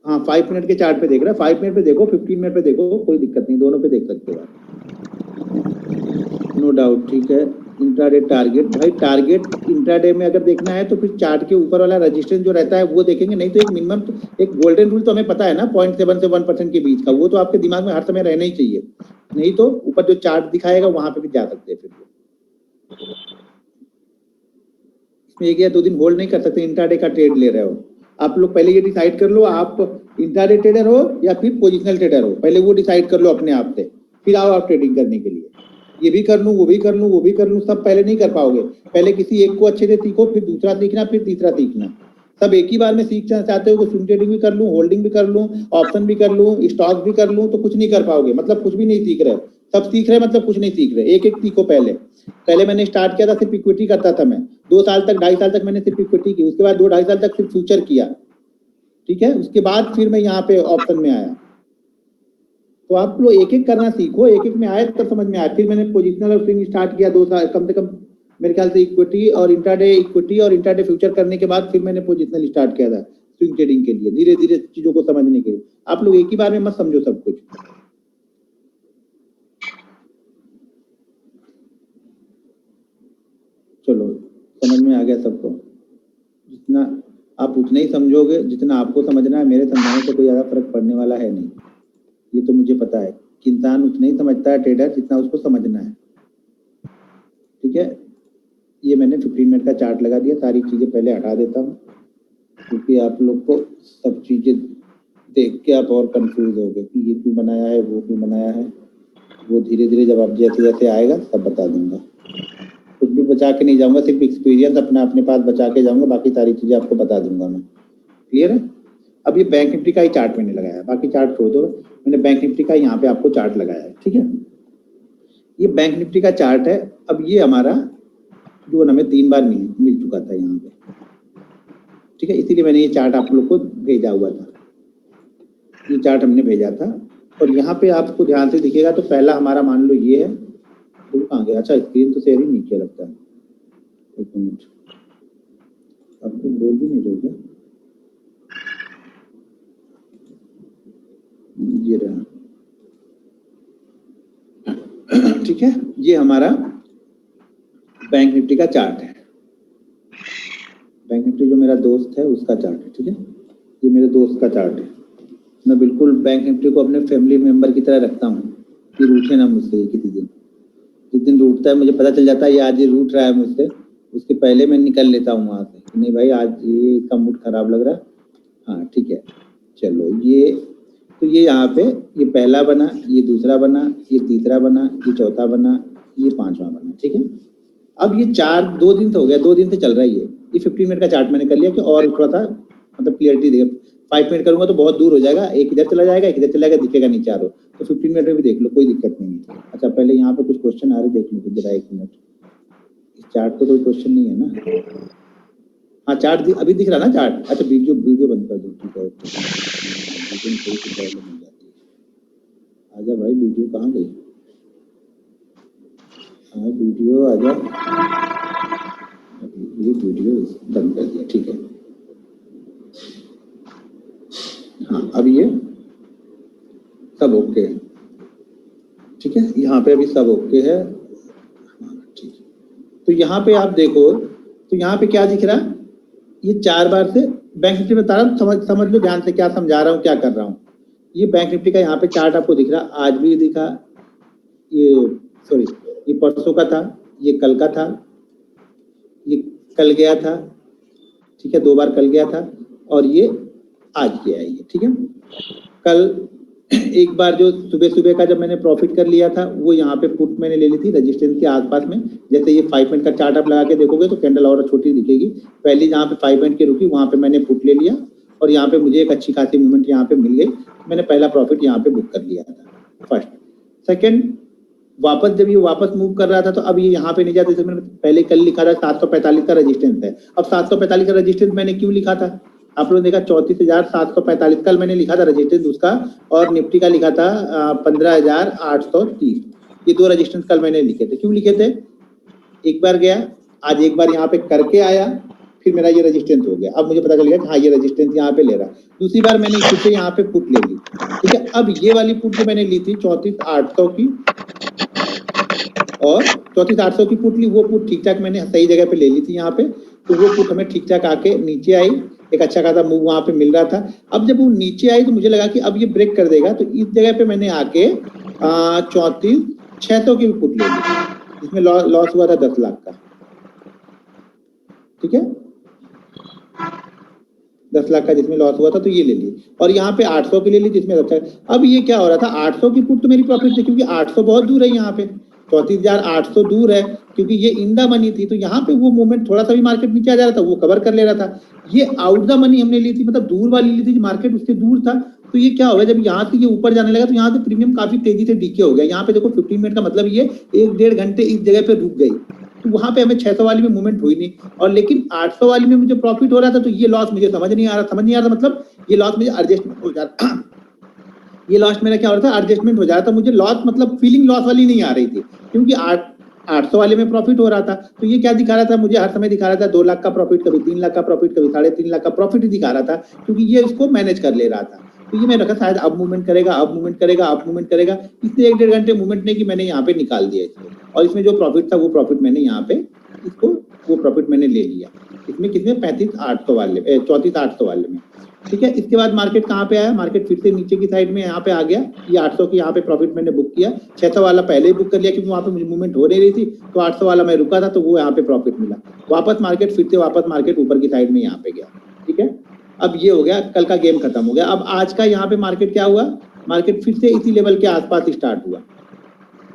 हाँ 5 मिनट के चार्ट पे देख रहा है, 5 मिनट पे देखो, 15 मिनट पे देखो, कोई दिक्कत नहीं, दोनों पे देख सकते हो आप, नो डाउट, ठीक है। इंट्राडे टारगेट, भाई टारगेट इंट्राडे में अगर देखना है तो फिर चार्ट के ऊपर वाला रेजिस्टेंस जो रहता है वो देखेंगे, नहीं तो एक मिनिमम एक गोल्डन रूल तो हमें पता है ना, 0.7 से 1% के बीच का, वो तो आपके दिमाग में हर समय रहना ही चाहिए। नहीं तो ऊपर जो चार्ट दिखाएगा वहां पे भी जा सकते हैं। फिर इसमें 1 या 2 दिन होल्ड नहीं कर सकते, इंट्राडे का ट्रेड ले रहे हो आप लोग, पहले ये डिसाइड कर लो आप इंट्राडे ट्रेडर हो या फिर पोजिशनल ट्रेडर हो, पहले वो डिसाइड कर लो अपने आप से, फिर आओ आप ट्रेडिंग करने के लिए। ये भी कर लूँ, वो भी कर लूँ, वो भी कर लूँ, सब पहले नहीं कर पाओगे। पहले किसी एक को अच्छे से सीखो, फिर दूसरा सीखना, फिर तीसरा सीखना। सब एक ही बार में सीखना चाहते हो तो स्विंग ट्रेडिंग भी कर लूँ, होल्डिंग भी कर लूँ, ऑप्शन भी कर लूँ, स्टॉक भी कर लूँ, तो कुछ नहीं कर पाओगे, मतलब कुछ भी नहीं सीख रहे। सब सीख रहे मतलब कुछ नहीं सीख रहे। एक एक सीखो। पहले मैंने स्टार्ट किया था, सिर्फ इक्विटी करता था मैं, 2 साल तक, 2.5 साल तक मैंने सिर्फ इक्विटी की, उसके बाद 2-2.5 साल तक सिर्फ फ्यूचर किया, ठीक है। उसके बाद फिर मैं यहाँ पे ऑप्शन में आया। तो आप लोग एक एक करना सीखो, एक एक में आए तब समझ में आया। फिर मैंने पोजिशनल और स्विंग स्टार्ट किया 2 साल, कम से कम मेरे ख्याल से इक्विटी और इंट्राडे फ्यूचर करने के बाद फिर मैंने पोजिशनल स्टार्ट किया था स्विंग ट्रेडिंग के लिए, धीरे धीरे चीजों को समझने के लिए। आप लोग एक ही बार में मत समझो सब कुछ। चलो समझ में आ गया सबको? जितना आप उतना ही समझोगे जितना आपको समझना है, मेरे समझाने से कोई ज्यादा फर्क पड़ने वाला है नहीं, ये तो मुझे पता है कि इंसान उतना ही समझता है ट्रेडर जितना उसको समझना है, ठीक है। ये मैंने 15 मिनट का चार्ट लगा दिया, सारी चीजें पहले हटा देता हूँ। क्योंकि आप लोग को सब चीजें देख के आप और कंफ्यूज हो गए कि ये क्यों बनाया है, वो क्यों बनाया है। वो धीरे धीरे जब आप जैसे जैसे आएगा तब बता दूंगा। कुछ भी बचा के नहीं जाऊंगा, सिर्फ एक्सपीरियंस अपने पास बचा के जाऊंगा, बाकी सारी चीजें आपको बता दूंगा मैं। क्लियर है? अब ये बैंक निफ्टी का ही चार्ट मैंने लगाया, बाकी चार्ट छोड़ दो। मैंने बैंक निफ्टी का यहाँ पे आपको चार्ट लगाया है, ठीक है। ये बैंक निफ्टी का चार्ट है। अब ये हमारा जोन हमें 3 बार मिल चुका था यहाँ पे, ठीक है। इसीलिए मैंने ये चार्ट आप लोग को भेजा हुआ था, ये चार्ट हमने भेजा था। और यहाँ पे आपको ध्यान से दिखेगा तो पहला हमारा मान लो ये है, तो कहाँ गया? अच्छा, स्क्रीन तो शेयर ही नहीं किया लगता है। एक मिनट, आपको बोल भी नहीं रहे क्या? ये रहा, ठीक है। ये हमारा बैंक निफ्टी का चार्ट है। बैंक निफ्टी जो मेरा दोस्त है उसका चार्ट है, ठीक है। ये मेरे दोस्त का चार्ट है। मैं बिल्कुल बैंक निफ्टी को अपने फैमिली मेंबर की तरह रखता हूँ कि रूठे ना मुझसे किसी दिन। जिस दिन रूठता है मुझे पता चल जाता है ये आज ये रूठ रहा है मुझसे, उसके पहले मैं निकल लेता हूँ वहाँ से। नहीं भाई, आज ये इसका मूड खराब लग रहा है, हाँ ठीक है चलो। ये तो ये यहाँ पे ये पहला बना, ये दूसरा बना, ये तीसरा बना, ये चौथा बना, ये पांचवा बना, ठीक है। अब ये 2 दिन से हो गया, 2 दिन से चल रहा है ये 15 मिनट का चार्ट मैंने कर लिया कि और थोड़ा सा मतलब क्लियरिटी देगा। 5 मिनट करूंगा तो बहुत दूर हो जाएगा, एक इधर चला जाएगा, एक इधर चला जाएगा, दिखेगा नहीं चारों। तो 15 मिनट में भी देख लो, कोई दिक्कत नहीं है। अच्छा, पहले यहाँ पे कुछ क्वेश्चन आ रहे, देख लो जरा 1 मिनट। इस चार्ट को कोई क्वेश्चन नहीं है ना? हाँ, चार्ट अभी दिख रहा ना चार्ट? अच्छा, वीडियो बंद कर दो, ठीक है। आजा भाई, वीडियो कहाँ गई? हाँ वीडियो आजा, ये वीडियो बंद कर दिया, ठीक है। हाँ, अब ये सब ओके है, ठीक है। यहाँ पे अभी सब ओके है, ठीक है। तो यहाँ पे आप देखो तो यहाँ पे क्या दिख रहा? ये 4 बार से बैंक निफ्टी बता रहा हूँ, समझ लो ध्यान से क्या समझा रहा हूँ, क्या कर रहा हूँ। ये बैंक निफ्टी का यहाँ पे चार्ट आपको दिख रहा, आज भी दिखा, ये सॉरी ये परसों का था, ये कल का था, ये कल गया था, ठीक है, 2 बार कल गया था, और ये आज गया है ये, ठीक है। कल एक बार जो सुबह का जब मैंने प्रॉफिट कर लिया था, वो यहाँ पे पुट मैंने ले ली थी रेजिस्टेंस के आसपास में। जैसे ये 5 मिनट का चार्ट आप लगा के देखोगे तो कैंडल और छोटी दिखेगी। पहली जहाँ पे 5 मिनट की रुकी वहाँ पे मैंने पुट ले लिया, और यहाँ पे मुझे एक अच्छी खासी मूवमेंट यहाँ पे मिल गई। मैंने पहला प्रॉफिट यहाँ पे बुक कर लिया था, फर्स्ट। सेकेंड, वापस जब ये वापस मूव कर रहा था तो अब ये यहाँ पे नहीं जाता। जैसे मैंने पहले कल लिखा था 745 का रेजिस्टेंस है। अब 745 का रेजिस्टेंस मैंने क्यों लिखा था? आप लोगों ने देखा 34,745 कल मैंने लिखा था रेजिस्टेंस उसका, और निफ्टी का लिखा था 15,830। ये 2 रेजिस्टेंस कल मैंने लिखे थे। क्यों लिखे थे? एक बार गया, आज एक बार यहाँ पे करके आया, फिर मेरा ये रेजिस्टेंस हो गया। अब मुझे पता चल गया कि हाँ ये रेजिस्टेंस यहाँ पे ले रहा। दूसरी बार मैंने फिर से यहाँ पे पुट ले ली, ठीक है। अब ये वाली पुट जो मैंने ली थी 34,800 की, और 34,800 की पुट ली, वो पुट ठीक ठाक मैंने सही जगह पे ले ली थी यहाँ पे। तो वो पुट हमें ठीक ठाक आके नीचे आई, एक अच्छा खासा मूव वहां पे मिल रहा था। अब जब वो नीचे आई तो मुझे लगा कि अब ये ब्रेक कर देगा, तो इस जगह पे मैंने आके 34,600 की पुट ले ली, जिसमें लॉस हुआ था 10 लाख का, ठीक है। 10 लाख का जिसमें लॉस हुआ था, तो ये ले ली। और यहाँ पे 800 की ले ली, जिसमें अच्छा। अब ये क्या हो रहा था, 800 की पुट तो मेरी प्रॉफिट थी, क्योंकि 800 बहुत दूर है यहाँ पे, 34,800 दूर है, क्योंकि ये इन द मनी थी। तो यहाँ पे वो मूवमेंट थोड़ा सा भी मार्केट नीचे आ जा रहा था वो कवर कर ले रहा था। ये आउट द मनी हमने ली थी, मतलब दूर वाली ली थी, मार्केट उससे दूर था। तो ये क्या हो गया, जब यहाँ से ये ऊपर जाने लगा तो यहाँ से प्रीमियम काफी तेजी से डीके हो गया। यहाँ पे देखो 15 मिनट का मतलब ये 1-1.5 घंटे इस जगह पे रुक गई। तो वहां पे हमें 600 वाली में मूवमेंट हुई नहीं, और लेकिन 800 वाली में मुझे प्रॉफिट हो रहा था। तो ये लॉस मुझे समझ नहीं आ रहा, मतलब ये लॉस मुझे एडजस्टमेंट हो जा रहा ये लॉस मेरा क्या हो रहा था, एडजस्टमेंट हो जा रहा था। मुझे लॉस मतलब फीलिंग लॉस वाली नहीं आ रही थी, क्योंकि 800 वाले में प्रॉफिट हो रहा था। तो ये क्या दिखा रहा था, मुझे हर समय दिखा रहा था 2 लाख का प्रॉफिट, कभी 3 लाख का प्रॉफिट, कभी 3.5 लाख का प्रॉफिट ही दिखा रहा था, क्योंकि ये इसको मैनेज कर ले रहा था। तो ये मैं रखा शायद अब मूवमेंट करेगा, अब मूवमेंट करेगा, अब मूवमेंट करेगा। इसलिए 1-1.5 घंटे मूवमेंट नहीं की, मैंने यहाँ पे निकाल दिया इसको, और इसमें जो प्रॉफिट था वो प्रॉफिट मैंने यहाँ पे इसको वो प्रॉफिट मैंने ले लिया। इसमें कितने 35,800 वाले 34,800 वाले में, ठीक है। इसके बाद मार्केट कहाँ पे आया, मार्केट फिर से नीचे की साइड में यहाँ पे आ गया। ये 800 की यहाँ पे प्रॉफिट मैंने बुक किया, 600 वाला पहले ही बुक कर लिया, क्योंकि वहाँ पे मुझे मूवमेंट हो नहीं रही थी। तो 800 वाला मैं रुका था, तो वो यहाँ पे प्रॉफिट मिला। वापस मार्केट फिर से वापस मार्केट ऊपर की साइड में यहाँ पे गया, ठीक है। अब ये हो गया, कल का गेम खत्म हो गया। अब आज का यहाँ पे मार्केट क्या हुआ, मार्केट फिर से इसी लेवल के आसपास स्टार्ट हुआ।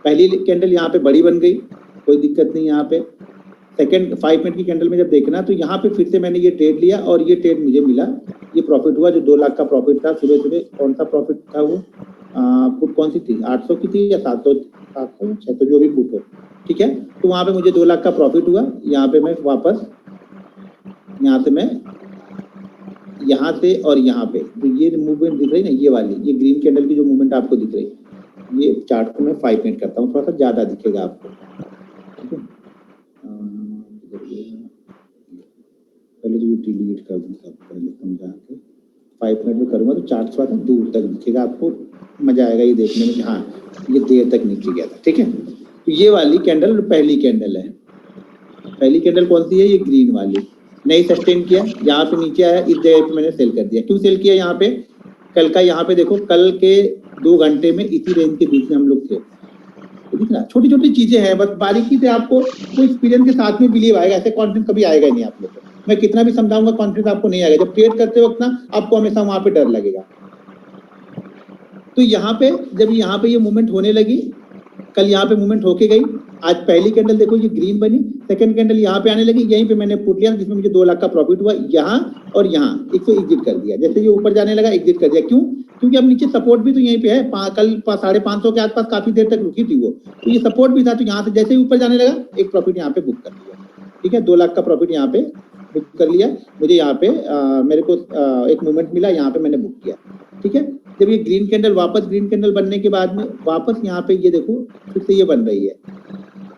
पहली कैंडल यहाँ पे बड़ी बन गई, कोई दिक्कत नहीं। यहाँ पे सेकंड 5 मिनट की कैंडल में जब देखना तो यहाँ पे फिर से मैंने ये ट्रेड लिया और ये ट्रेड मुझे मिला, ये प्रॉफिट हुआ जो 2 लाख का प्रॉफिट था। सुबह सुबह कौन सा प्रॉफिट था वो, पुट कौन सी थी, 800 की थी या 700 600 जो भी पुट हो, ठीक है। तो वहाँ पे मुझे 2 लाख का प्रॉफिट हुआ। यहाँ पे मैं वापस यहाँ से मैं यहाँ से और यहाँ पे तो ये मूवमेंट दिख रही ना, ये वाली ये ग्रीन कैंडल की जो मूवमेंट आपको दिख रही, ये चार्ट को मैं 5 मिनट करता हूँ, थोड़ा सा ज्यादा दिखेगा आपको, ठीक है। पहले तो ये डिलीट कर दूँ सब, पहले समझा के 5 मिनट में करूँगा तो चार्ट थोड़ा सा दूर तक दिखेगा आपको, मजा आएगा ये देखने में कि हाँ ये देर तक नीचे गया था, ठीक है। तो ये वाली कैंडल पहली कैंडल है। पहली कैंडल कौन सी है, ये ग्रीन वाली, नहीं सस्टेन किया, यहाँ पे नीचे आया, इस जगह पे मैंने सेल कर दिया। क्यों सेल किया, यहाँ पे कल का, यहाँ पे देखो कल के 2 घंटे में इसी रेंज के बीच में हम लोग थे, दिख रहा। छोटी छोटी चीजें हैं, बस बारीकी से आपको कोई एक्सपीरियंस के साथ में बिलीव आएगा, ऐसे कॉन्फिडेंस कभी आएगा ही नहीं आप लोग को। मैं कितना भी समझाऊंगा कॉन्फिडेंस आपको नहीं आएगा। जब ट्रेड करते वक्त ना आपको हमेशा वहां पे डर लगेगा। तो यहाँ पे जब यहाँ पे ये मूवमेंट होने लगी, कल यहाँ पे मूवमेंट होके गई, आज पहली कैंडल देखो ये ग्रीन बनी, सेकंड कैंडल यहाँ पे आने लगी, यहीं पे मैंने पुट लिया जिसमें मुझे 2 लाख का प्रॉफिट हुआ। यहाँ और यहाँ इसको एग्जिट कर दिया, जैसे ये ऊपर जाने लगा एग्जिट कर दिया। क्यों, क्योंकि अब नीचे सपोर्ट भी तो यहीं पे है, कल 550 के आसपास काफी देर तक रुकी थी वो, तो ये सपोर्ट भी था। तो यहाँ से जैसे ही ऊपर जाने लगा एक प्रॉफिट यहाँ पे बुक कर दिया, ठीक है। 2 लाख का प्रॉफिट यहाँ पे बुक कर लिया मुझे। यहाँ पे मेरे को एक मूवमेंट मिला, यहाँ पे मैंने बुक किया, ठीक है। जब ये ग्रीन कैंडल वापस ग्रीन कैंडल बनने के बाद में वापस यहाँ पे ये देखो फिर से ये बन रही है।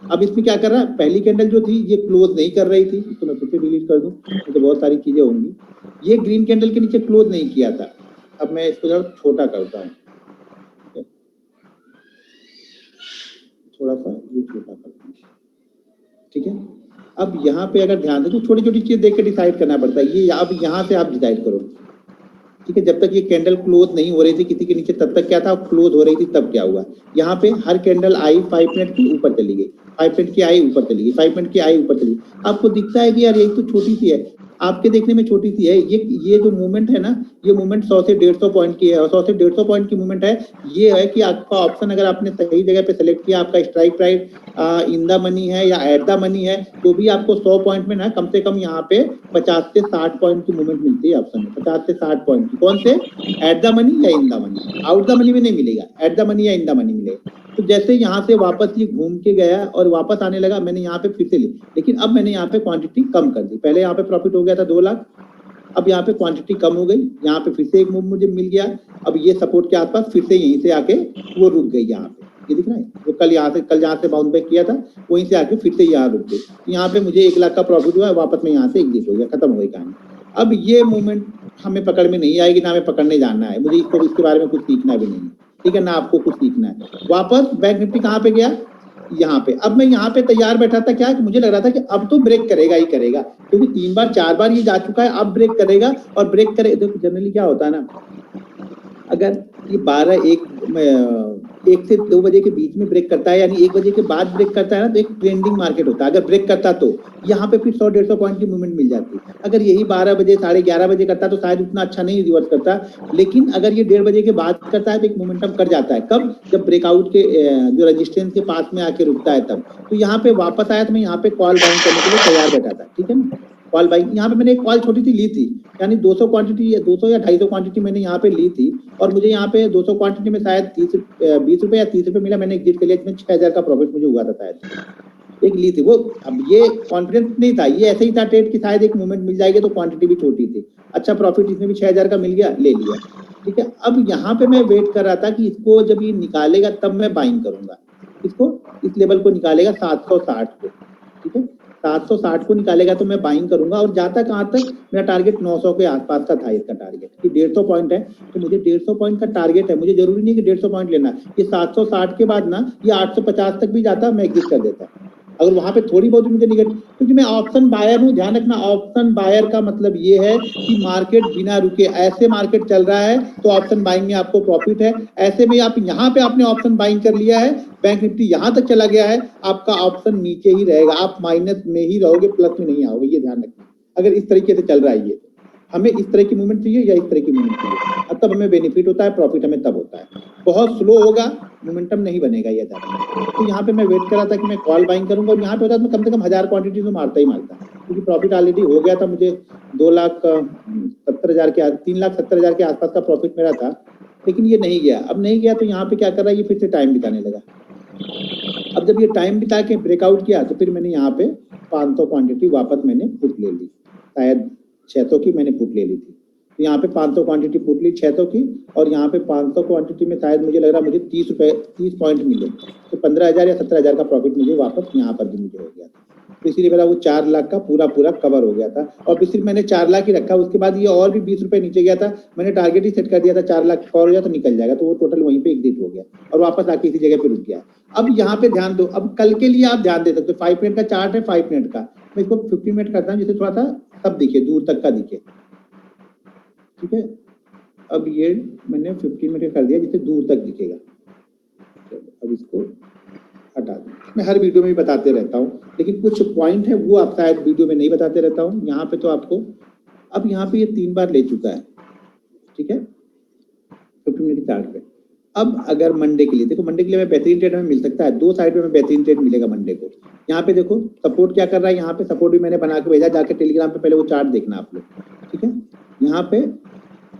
अब इसमें क्या कर रहा है, पहली कैंडल जो थी ये क्लोज नहीं कर रही थी, तो मैं फिर से डिलीट कर दूं, तो बहुत सारी चीजें होंगी। ये ग्रीन कैंडल के नीचे क्लोज नहीं किया था। अब मैं इसको जरा छोटा करता हूँ, थोड़ा सा ये छोटा करता हूँ, ठीक है। अब यहाँ पे अगर ध्यान दें तो छोटी छोटी चीज देख के डिसाइड करना पड़ता है। ये अब यहाँ से आप डिसाइड करो, ठीक है। जब तक ये कैंडल क्लोज नहीं हो रही थी किसी के नीचे, तब तक क्या था, क्लोज हो रही थी, तब क्या हुआ, यहाँ पे हर कैंडल आई 5 मिनट की ऊपर चली गई, 5 मिनट की आई ऊपर चली गई, 5 मिनट की आई ऊपर चली गई। आपको दिखता है कि यार ये तो छोटी सी है, आपके देखने में छोटी सी है। ये जो मूवमेंट है ना, ये मूवमेंट 100 से 150 पॉइंट की है, और 100 से 150 पॉइंट की मूवमेंट है। ये है कि आपका ऑप्शन अगर आपने सही जगह पे सेलेक्ट किया, आपका strike price in the money है या एट द मनी है, तो भी आपको 100 पॉइंट में ना कम से कम यहाँ पे 50 से 60 पॉइंट की मूवमेंट मिलती है ऑप्शन में, 50 से 60 पॉइंट की। कौन से, एट द मनी या in the money, out the money में नहीं मिलेगा, एट द मनी या इन द मनी मिलेगा। तो जैसे यहाँ से वापस ये घूम के गया और वापस आने लगा, मैंने यहाँ पे फिर से ली, लेकिन अब मैंने यहाँ पे क्वांटिटी कम कर दी। पहले यहाँ पे प्रॉफिट हो गया था 2 लाख, अब यहाँ पे क्वांटिटी कम हो गई, यहाँ पे फिर से एक मूव मुझे मिल गया। अब ये सपोर्ट के आसपास फिर से यहीं से आके वो रुक गई, यहाँ पे ये दिख रहा है, वो कल जहाँ से बाउंस बैक किया था वहीं से आके फिर से यहाँ रुक गई। यहाँ पे मुझे 1 लाख का प्रॉफिट हुआ, वापस में यहाँ से एग्जिट हो गया, खत्म हो गई कहानी। अब ये मूवमेंट हमें पकड़ में नहीं आएगी, ना हमें पकड़ने जाना है, मुझे इसके बारे में कुछ सीखना भी नहीं है, ठीक है, ना आपको कुछ सीखना है। वापस बैंक निफ्टी कहाँ पे गया, यहाँ पे। अब मैं यहाँ पे तैयार बैठा था, क्या कि मुझे लग रहा था कि अब तो ब्रेक करेगा ही करेगा, क्योंकि 3 बार 4 बार ये जा चुका है, अब ब्रेक करेगा। और ब्रेक करे, देखो जनरली क्या होता है ना, अगर ये 1 से 2 बजे के बीच में ब्रेक करता है, यानी 1 बजे के बाद ब्रेक करता है ना, तो एक ट्रेंडिंग मार्केट होता है। अगर ब्रेक करता तो यहाँ पे फिर 100-150 पॉइंट की मूवमेंट मिल जाती। अगर यही 12 बजे 11:30 बजे करता तो शायद उतना अच्छा नहीं रिवर्स करता, लेकिन अगर ये 1:30 बजे के बाद करता है तो एक मोमेंटम कर जाता है। कब, जब ब्रेकआउट के जो रेजिस्टेंस के पास में आके रुकता है तब। तो यहाँ पे वापस आया तो मैं यहाँ पे कॉल बाइंग करने के लिए तैयार बैठा था, ठीक है ना। कॉल बाइंग, यहाँ पे मैंने एक कॉल छोटी सी ली थी, यानी 200 क्वांटिटी या 200 या 250 क्वांटिटी मैंने यहाँ पे ली थी, और मुझे यहाँ पे 200 क्वांटिटी में शायद 20 रुपए या 30 रुपए मिला, मैंने एग्जिट कर लिया, इसमें 6000 का प्रॉफिट मुझे हुआ था शायद, एक ली थी वो। अब ये कॉन्फिडेंस नहीं था, ये ऐसे ही था ट्रेड की शायद एक मूवमेंट मिल जाएगी, तो क्वांटिटी भी छोटी थी, अच्छा प्रॉफिट इसमें भी 6000 का मिल गया, ले लिया, ठीक है। अब यहाँ पे मैं वेट कर रहा था कि इसको जब ये निकालेगा तब मैं बाइंग करूंगा, इसको इस लेवल को निकालेगा 760 को, ठीक है, 760 को निकालेगा तो मैं बाइंग करूंगा। और जाता कहाँ तक, मेरा टारगेट 900 के आसपास का था इसका टारगेट, कि 150 पॉइंट है तो मुझे 150 पॉइंट का टारगेट है, मुझे जरूरी नहीं कि 150 पॉइंट लेना, ये 760 के बाद ना ये 850 तक भी जाता, मैं एग्जिट कर देता अगर वहां पे थोड़ी बहुत मुझे निगेटिव, क्योंकि मैं ऑप्शन बायर हूँ। ध्यान रखना, ऑप्शन बायर का मतलब ये है कि मार्केट बिना रुके, ऐसे मार्केट चल रहा है तो ऑप्शन बाइंग में आपको प्रॉफिट है। ऐसे में आप यहाँ पे आपने ऑप्शन बाइंग कर लिया है, बैंक निफ्टी यहाँ तक चला गया है, आपका ऑप्शन नीचे ही रहेगा, आप माइनस में ही रहोगे, प्लस में नहीं आओगे, ये ध्यान रखना अगर इस तरीके से चल रहा है ये। हमें इस तरह की मूवमेंट चाहिए या इस तरह की मूवमेंट चाहिए, अब तब हमें बेनिफिट होता है, प्रॉफिट हमें तब होता है। बहुत स्लो होगा, मोमेंटम नहीं बनेगा ये ज़्यादा। तो यहाँ पे मैं वेट कर रहा था कि मैं कॉल बाइंग करूंगा और यहाँ पे होता तो मैं कम से कम 1000 क्वांटिटी तो मारता ही मारता, क्योंकि प्रॉफिट ऑलरेडी हो गया था। मुझे 2,70,000 के 3,70,000 के आसपास का प्रॉफिट मेरा था, लेकिन ये नहीं गया। अब नहीं गया तो यहाँ पे क्या कर रहा है, ये फिर से टाइम बिताने लगा। अब जब ये टाइम बिता के ब्रेकआउट किया तो फिर मैंने यहाँ पे 500 क्वांटिटी वापस मैंने पुट ले ली, शायद 600 की मैंने पुट ले ली थी। तो यहाँ पे 500 क्वांटिटी पुट ली 600 की, और यहाँ पे 500 क्वांटिटी में शायद मुझे लग रहा मुझे 30 पॉइंट मिले, तो 15,000 या 17,000 का प्रॉफिट मुझे वापस यहाँ पर भी मुझे हो गया था। तो इसीलिए मेरा वो 4 लाख का पूरा कवर हो गया था। और फिर सिर्फ मैंने 4 लाख ही रखा, उसके बाद ये और भी 20 रुपए नीचे गया था। मैंने टारगेट ही सेट कर दिया था 4 लाख कवर हो जाए तो निकल जाएगा, तो वो टोटल वहीं पे एग्जिट हो गया और वापस आके इसी जगह पे रुक गया। अब यहाँ पे ध्यान दो, अब कल के लिए आप ध्यान दे सकते हो। 5 मिनट का चार्ट है, 5 मिनट का, मैं इसको 15 मिनट करता हूँ जिससे थोड़ा सा सब दिखे, दूर तक का दिखे, ठीक है। अब ये मैंने 15 मिनट कर दिया जिससे दूर तक दिखेगा। अब इसको हटा दूं। मैं हर वीडियो में भी बताते रहता हूँ, लेकिन कुछ पॉइंट है वो आप शायद वीडियो में नहीं बताते रहता हूँ। यहाँ पे तो आपको, अब यहाँ पे ये 3 बार ले चुका है, ठीक है, 15 मिनट के चार्ट पे। अब अगर मंडे के लिए देखो, मंडे के लिए मैं बेहतरीन ट्रेड में मिल सकता है, 2 साइड में बेहतरीन ट्रेड मिलेगा मंडे को। यहाँ पे देखो सपोर्ट क्या कर रहा है, यहाँ पे सपोर्ट भी मैंने बना के भेजा, जाके टेलीग्राम पे पहले वो चार्ट देखना आप लोग, ठीक है। यहाँ पे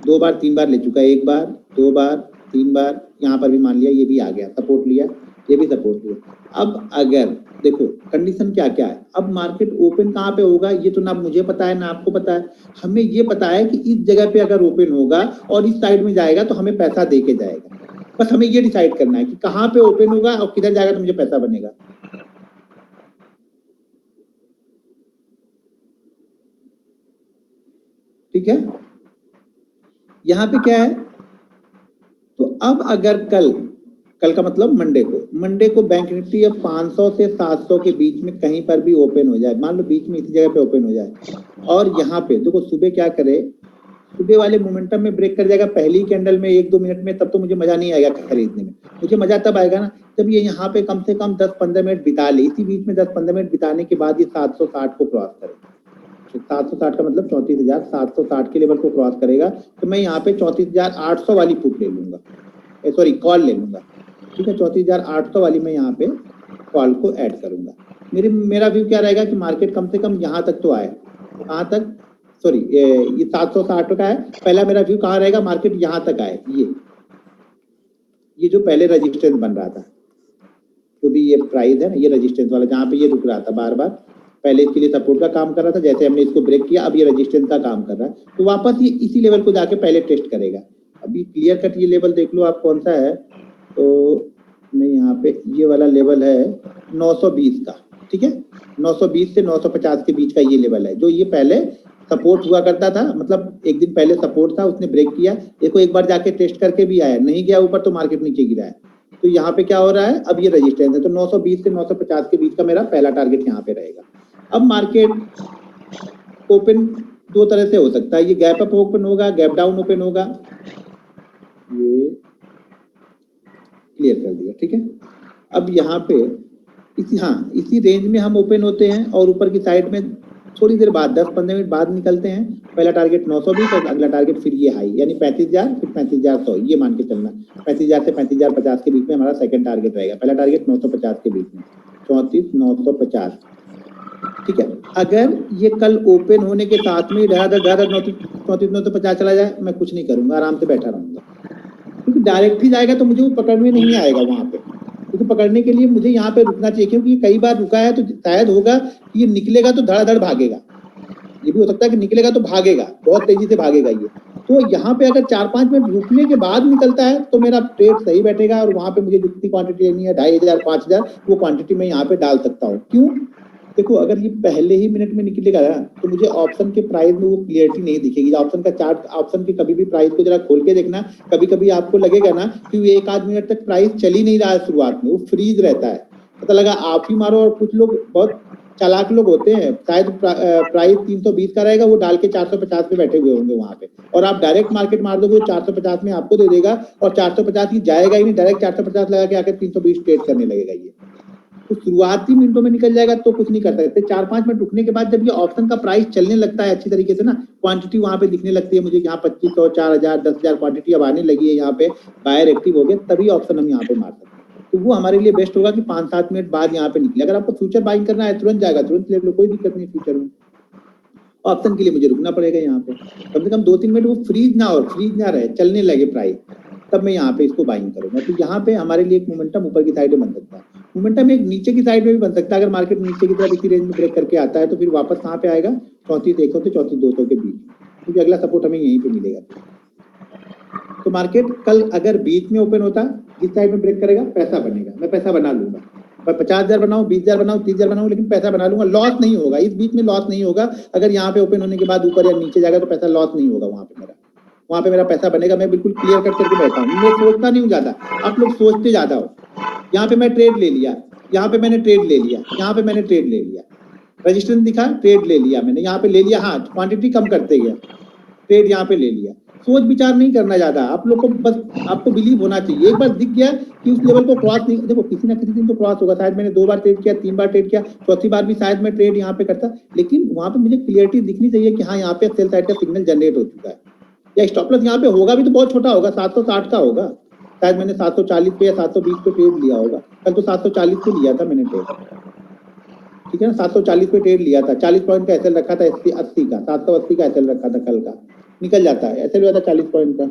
2 बार 3 बार ले चुका है, 1 बार 2 बार 3 बार, यहाँ पर भी मान लिया ये भी आ गया, सपोर्ट लिया, ये भी सपोर्ट लिया। अब अगर देखो कंडीशन क्या क्या है, अब मार्केट ओपन कहाँ पे होगा ये तो ना मुझे पता है ना आपको पता है। हमें ये पता है कि इस जगह पे अगर ओपन होगा और इस साइड में जाएगा तो हमें पैसा दे के जाएगा। बस हमें ये डिसाइड करना है कि कहाँ पे ओपन होगा और किधर जाएगा तो मुझे पैसा बनेगा। ठीक है, यहाँ पे क्या है, तो अब अगर कल का मतलब मंडे को बैंक निफ्टी अब 500 से 700 के बीच में कहीं पर भी ओपन हो जाए, मान लो बीच में इसी जगह पे ओपन हो जाए, और यहाँ पे देखो सुबह क्या करे, सुबह वाले मोमेंटम में ब्रेक कर जाएगा पहली कैंडल में 1-2 मिनट में, तब तो मुझे मजा नहीं आएगा खरीदने में। मुझे मजा तब आएगा ना जब ये यहाँ पे कम से कम 10-15 मिनट बिता ले, इसी बीच में 10-15 मिनट बिताने के बाद ये 760 को क्रॉस करे। 760 का मतलब 34,000, 760 के लेवल को क्रॉस करेगा तो मैं यहाँ पे 34,800 वाली पुट ले लूंगा, सॉरी कॉल ले लूंगा, ठीक है। 34,800 वाली मैं यहाँ पे कॉल को ऐड करूंगा। मेरा व्यू क्या रहेगा कि मार्केट कम से कम यहाँ तक तो आए, कहाँ तक, सॉरी ये 760 का है, पहला मेरा व्यू कहाँ रहेगा, मार्केट यहाँ तक आए, ये जो पहले रेजिस्टेंस बन रहा था, जो भी ये प्राइस है ना, ये रेजिस्टेंस वाला जहाँ पे ये रुक रहा था बार बार, पहले इसके लिए सपोर्ट का काम कर रहा था, जैसे हमने इसको ब्रेक किया अब ये रेजिस्टेंस का काम कर रहा है, तो वापस ये इसी लेवल को जाके पहले टेस्ट करेगा। अभी क्लियर कट ये लेवल देख लो आप कौन सा है, तो मैं यहाँ पे ये वाला लेवल है 920 का, ठीक है, 920 से 950 के बीच का ये लेवल है, जो ये पहले सपोर्ट हुआ करता था, मतलब एक दिन पहले सपोर्ट था, उसने ब्रेक किया, देखो एक बार जाके टेस्ट करके भी आया, नहीं गया ऊपर तो मार्केट नीचे गिरा है। तो यहाँ पे क्या हो रहा है, अब ये रेजिस्टेंस है, तो 920 से 950 के बीच का मेरा पहला टारगेट यहाँ पे रहेगा। अब मार्केट ओपन 2 तरह से हो सकता है, ये गैप अप ओपन होगा, गैप डाउन ओपन होगा, ये क्लियर कर दिया, ठीक है। अब यहाँ पे इसी रेंज में हम ओपन होते हैं और ऊपर की साइड में थोड़ी देर बाद 10-15 मिनट बाद निकलते हैं। पहला टारगेट 920 और अगला टारगेट फिर ये हाई, यानी 35,000 फिर 35,100, ये मान के चलना 35,000 से 35,050 के बीच में हमारा सेकंड टारगेट रहेगा। पहला टारगेट 950 के बीच में, 34,950, ठीक है। अगर ये कल ओपन होने के साथ में 34,950 चला जाए, मैं कुछ नहीं करूंगा, आराम से बैठा रहूंगा, क्योंकि डायरेक्ट ही जाएगा तो मुझे वो पकड़ने नहीं आएगा वहां पे, क्योंकि पकड़ने के लिए मुझे यहाँ पे रुकना चाहिए, क्योंकि कई बार रुका है तो शायद होगा कि ये निकलेगा तो धड़ाधड़ भागेगा, ये भी हो सकता है कि निकलेगा तो भागेगा, बहुत तेजी से भागेगा ये। तो यहाँ पे अगर 4-5 मिनट रुकने के बाद निकलता है तो मेरा ट्रेड सही बैठेगा, और वहां पे मुझे जितनी क्वांटिटी लेनी है 2,500 5,000 वो क्वांटिटी मैं यहाँ पे डाल सकता हूँ। क्यों, देखो अगर ये पहले ही मिनट में निकलेगा ना तो मुझे ऑप्शन के प्राइस में वो क्लियरिटी नहीं दिखेगी। ऑप्शन का चार्ट, ऑप्शन के कभी भी प्राइस को जरा खोल के देखना, कभी कभी आपको लगेगा ना कि वो 1-8 मिनट तक प्राइस चल ही नहीं रहा है, शुरुआत में वो फ्रीज रहता है, पता लगा आप ही मारो। और कुछ लोग बहुत चालाक लोग होते हैं, शायद प्राइस 320 का रहेगा, वो डाल के 450 पे बैठे हुए होंगे वहां पे, और आप डायरेक्ट मार्केट मार दोगे वो 450 में आपको दे देगा, और 450 ही जाएगा ही नहीं, डायरेक्ट 450 लगा के आकर 320 ट्रेड करने लगेगा ये। तो शुरुआती मिनटों में निकल जाएगा तो कुछ नहीं कर सकते। 4-5 मिनट रुकने के बाद जब ये ऑप्शन का प्राइस चलने लगता है अच्छी तरीके से ना, क्वांटिटी वहां पे दिखने लगती है मुझे यहाँ 2500, 4000, 10,000 क्वांटिटी अब आने लगी है, यहाँ पे बायर एक्टिव हो गए, तभी ऑप्शन हम यहाँ पे मार सकते हैं। तो वो हमारे लिए बेस्ट होगा कि 5-7 मिनट बाद यहाँ पे निकले। अगर आपको फ्यूचर बाइंग करना है तुरंत जाएगा, तुरंत ले लो, कोई दिक्कत नहीं फ्यूचर में। ऑप्शन के लिए मुझे रुकना पड़ेगा यहाँ पे, कम से कम 2-3 मिनट वो फ्रीज ना रहे, चलने लगे प्राइस, तब मैं यहाँ पे इसको बाइंग करूंगा। तो यहाँ पे हमारे लिए एक मोमेंटम ऊपर की साइड में बन सकता है, मोमेंटम एक नीचे की साइड में भी बन सकता है। अगर मार्केट नीचे की तरफ इसी रेंज में ब्रेक करके आता है तो फिर वापस कहाँ पे आएगा, 34,100 से 34,200 के बीच, क्योंकि अगला सपोर्ट हमें यहीं पे मिलेगा। तो मार्केट कल अगर बीच में ओपन होता, जिस साइड में ब्रेक करेगा पैसा बनेगा, मैं पैसा बना लूंगा, मैं 50,000 बनाऊं, 20,000 बनाऊं, 30,000 बनाऊं, लेकिन पैसा बना लूंगा, लॉस नहीं होगा, इस बीच में लॉस नहीं होगा। अगर यहाँ पे ओपन होने के बाद ऊपर या नीचे जाएगा तो पैसा लॉस नहीं होगा, वहां पे मेरा पैसा बनेगा। मैं बिल्कुल क्लियर कट करके बैठा हूँ, मैं सोचता नहीं हूँ ज्यादा, आप लोग सोचते ज्यादा हो। यहाँ पे मैं ट्रेड ले लिया, यहाँ पे मैंने ट्रेड ले लिया, यहाँ पे मैंने ट्रेड ले लिया, रजिस्टेंस दिखा, ट्रेड ले लिया मैंने, यहाँ पे ले लिया, हाँ क्वांटिटी कम करते गया, ट्रेड यहाँ पे ले लिया। सोच विचार नहीं करना ज्यादा, आप लोग को बस आपको बिलीव होना चाहिए। एक बार दिख गया कि उस लेवल को क्रॉस नहीं, देखो किसी ना किसी दिन तो क्रॉस होगा, शायद मैंने 2 बार ट्रेड किया, 3 बार ट्रेड किया, चौथी बार भी शायद मैं ट्रेड यहाँ पे करता, लेकिन वहां पे मुझे क्लियरिटी दिखनी चाहिए कि हाँ यहाँ पे सेल साइड का सिग्नल जनरेट हो चुका है, या स्टॉप लॉस यहाँ पे होगा भी तो बहुत छोटा होगा, 760 का होगा, शायद मैंने 740 पे या 720 पे ट्रेड लिया होगा, कल तो 740 पे लिया था मैंने ट्रेड, ठीक है ना, 740 पे ट्रेड लिया था, 40 पॉइंट का एसएल रखा था, 80 का, 780 का एसएल रखा था, कल का निकल जाता है, एसएल हुआ था 40 पॉइंट का।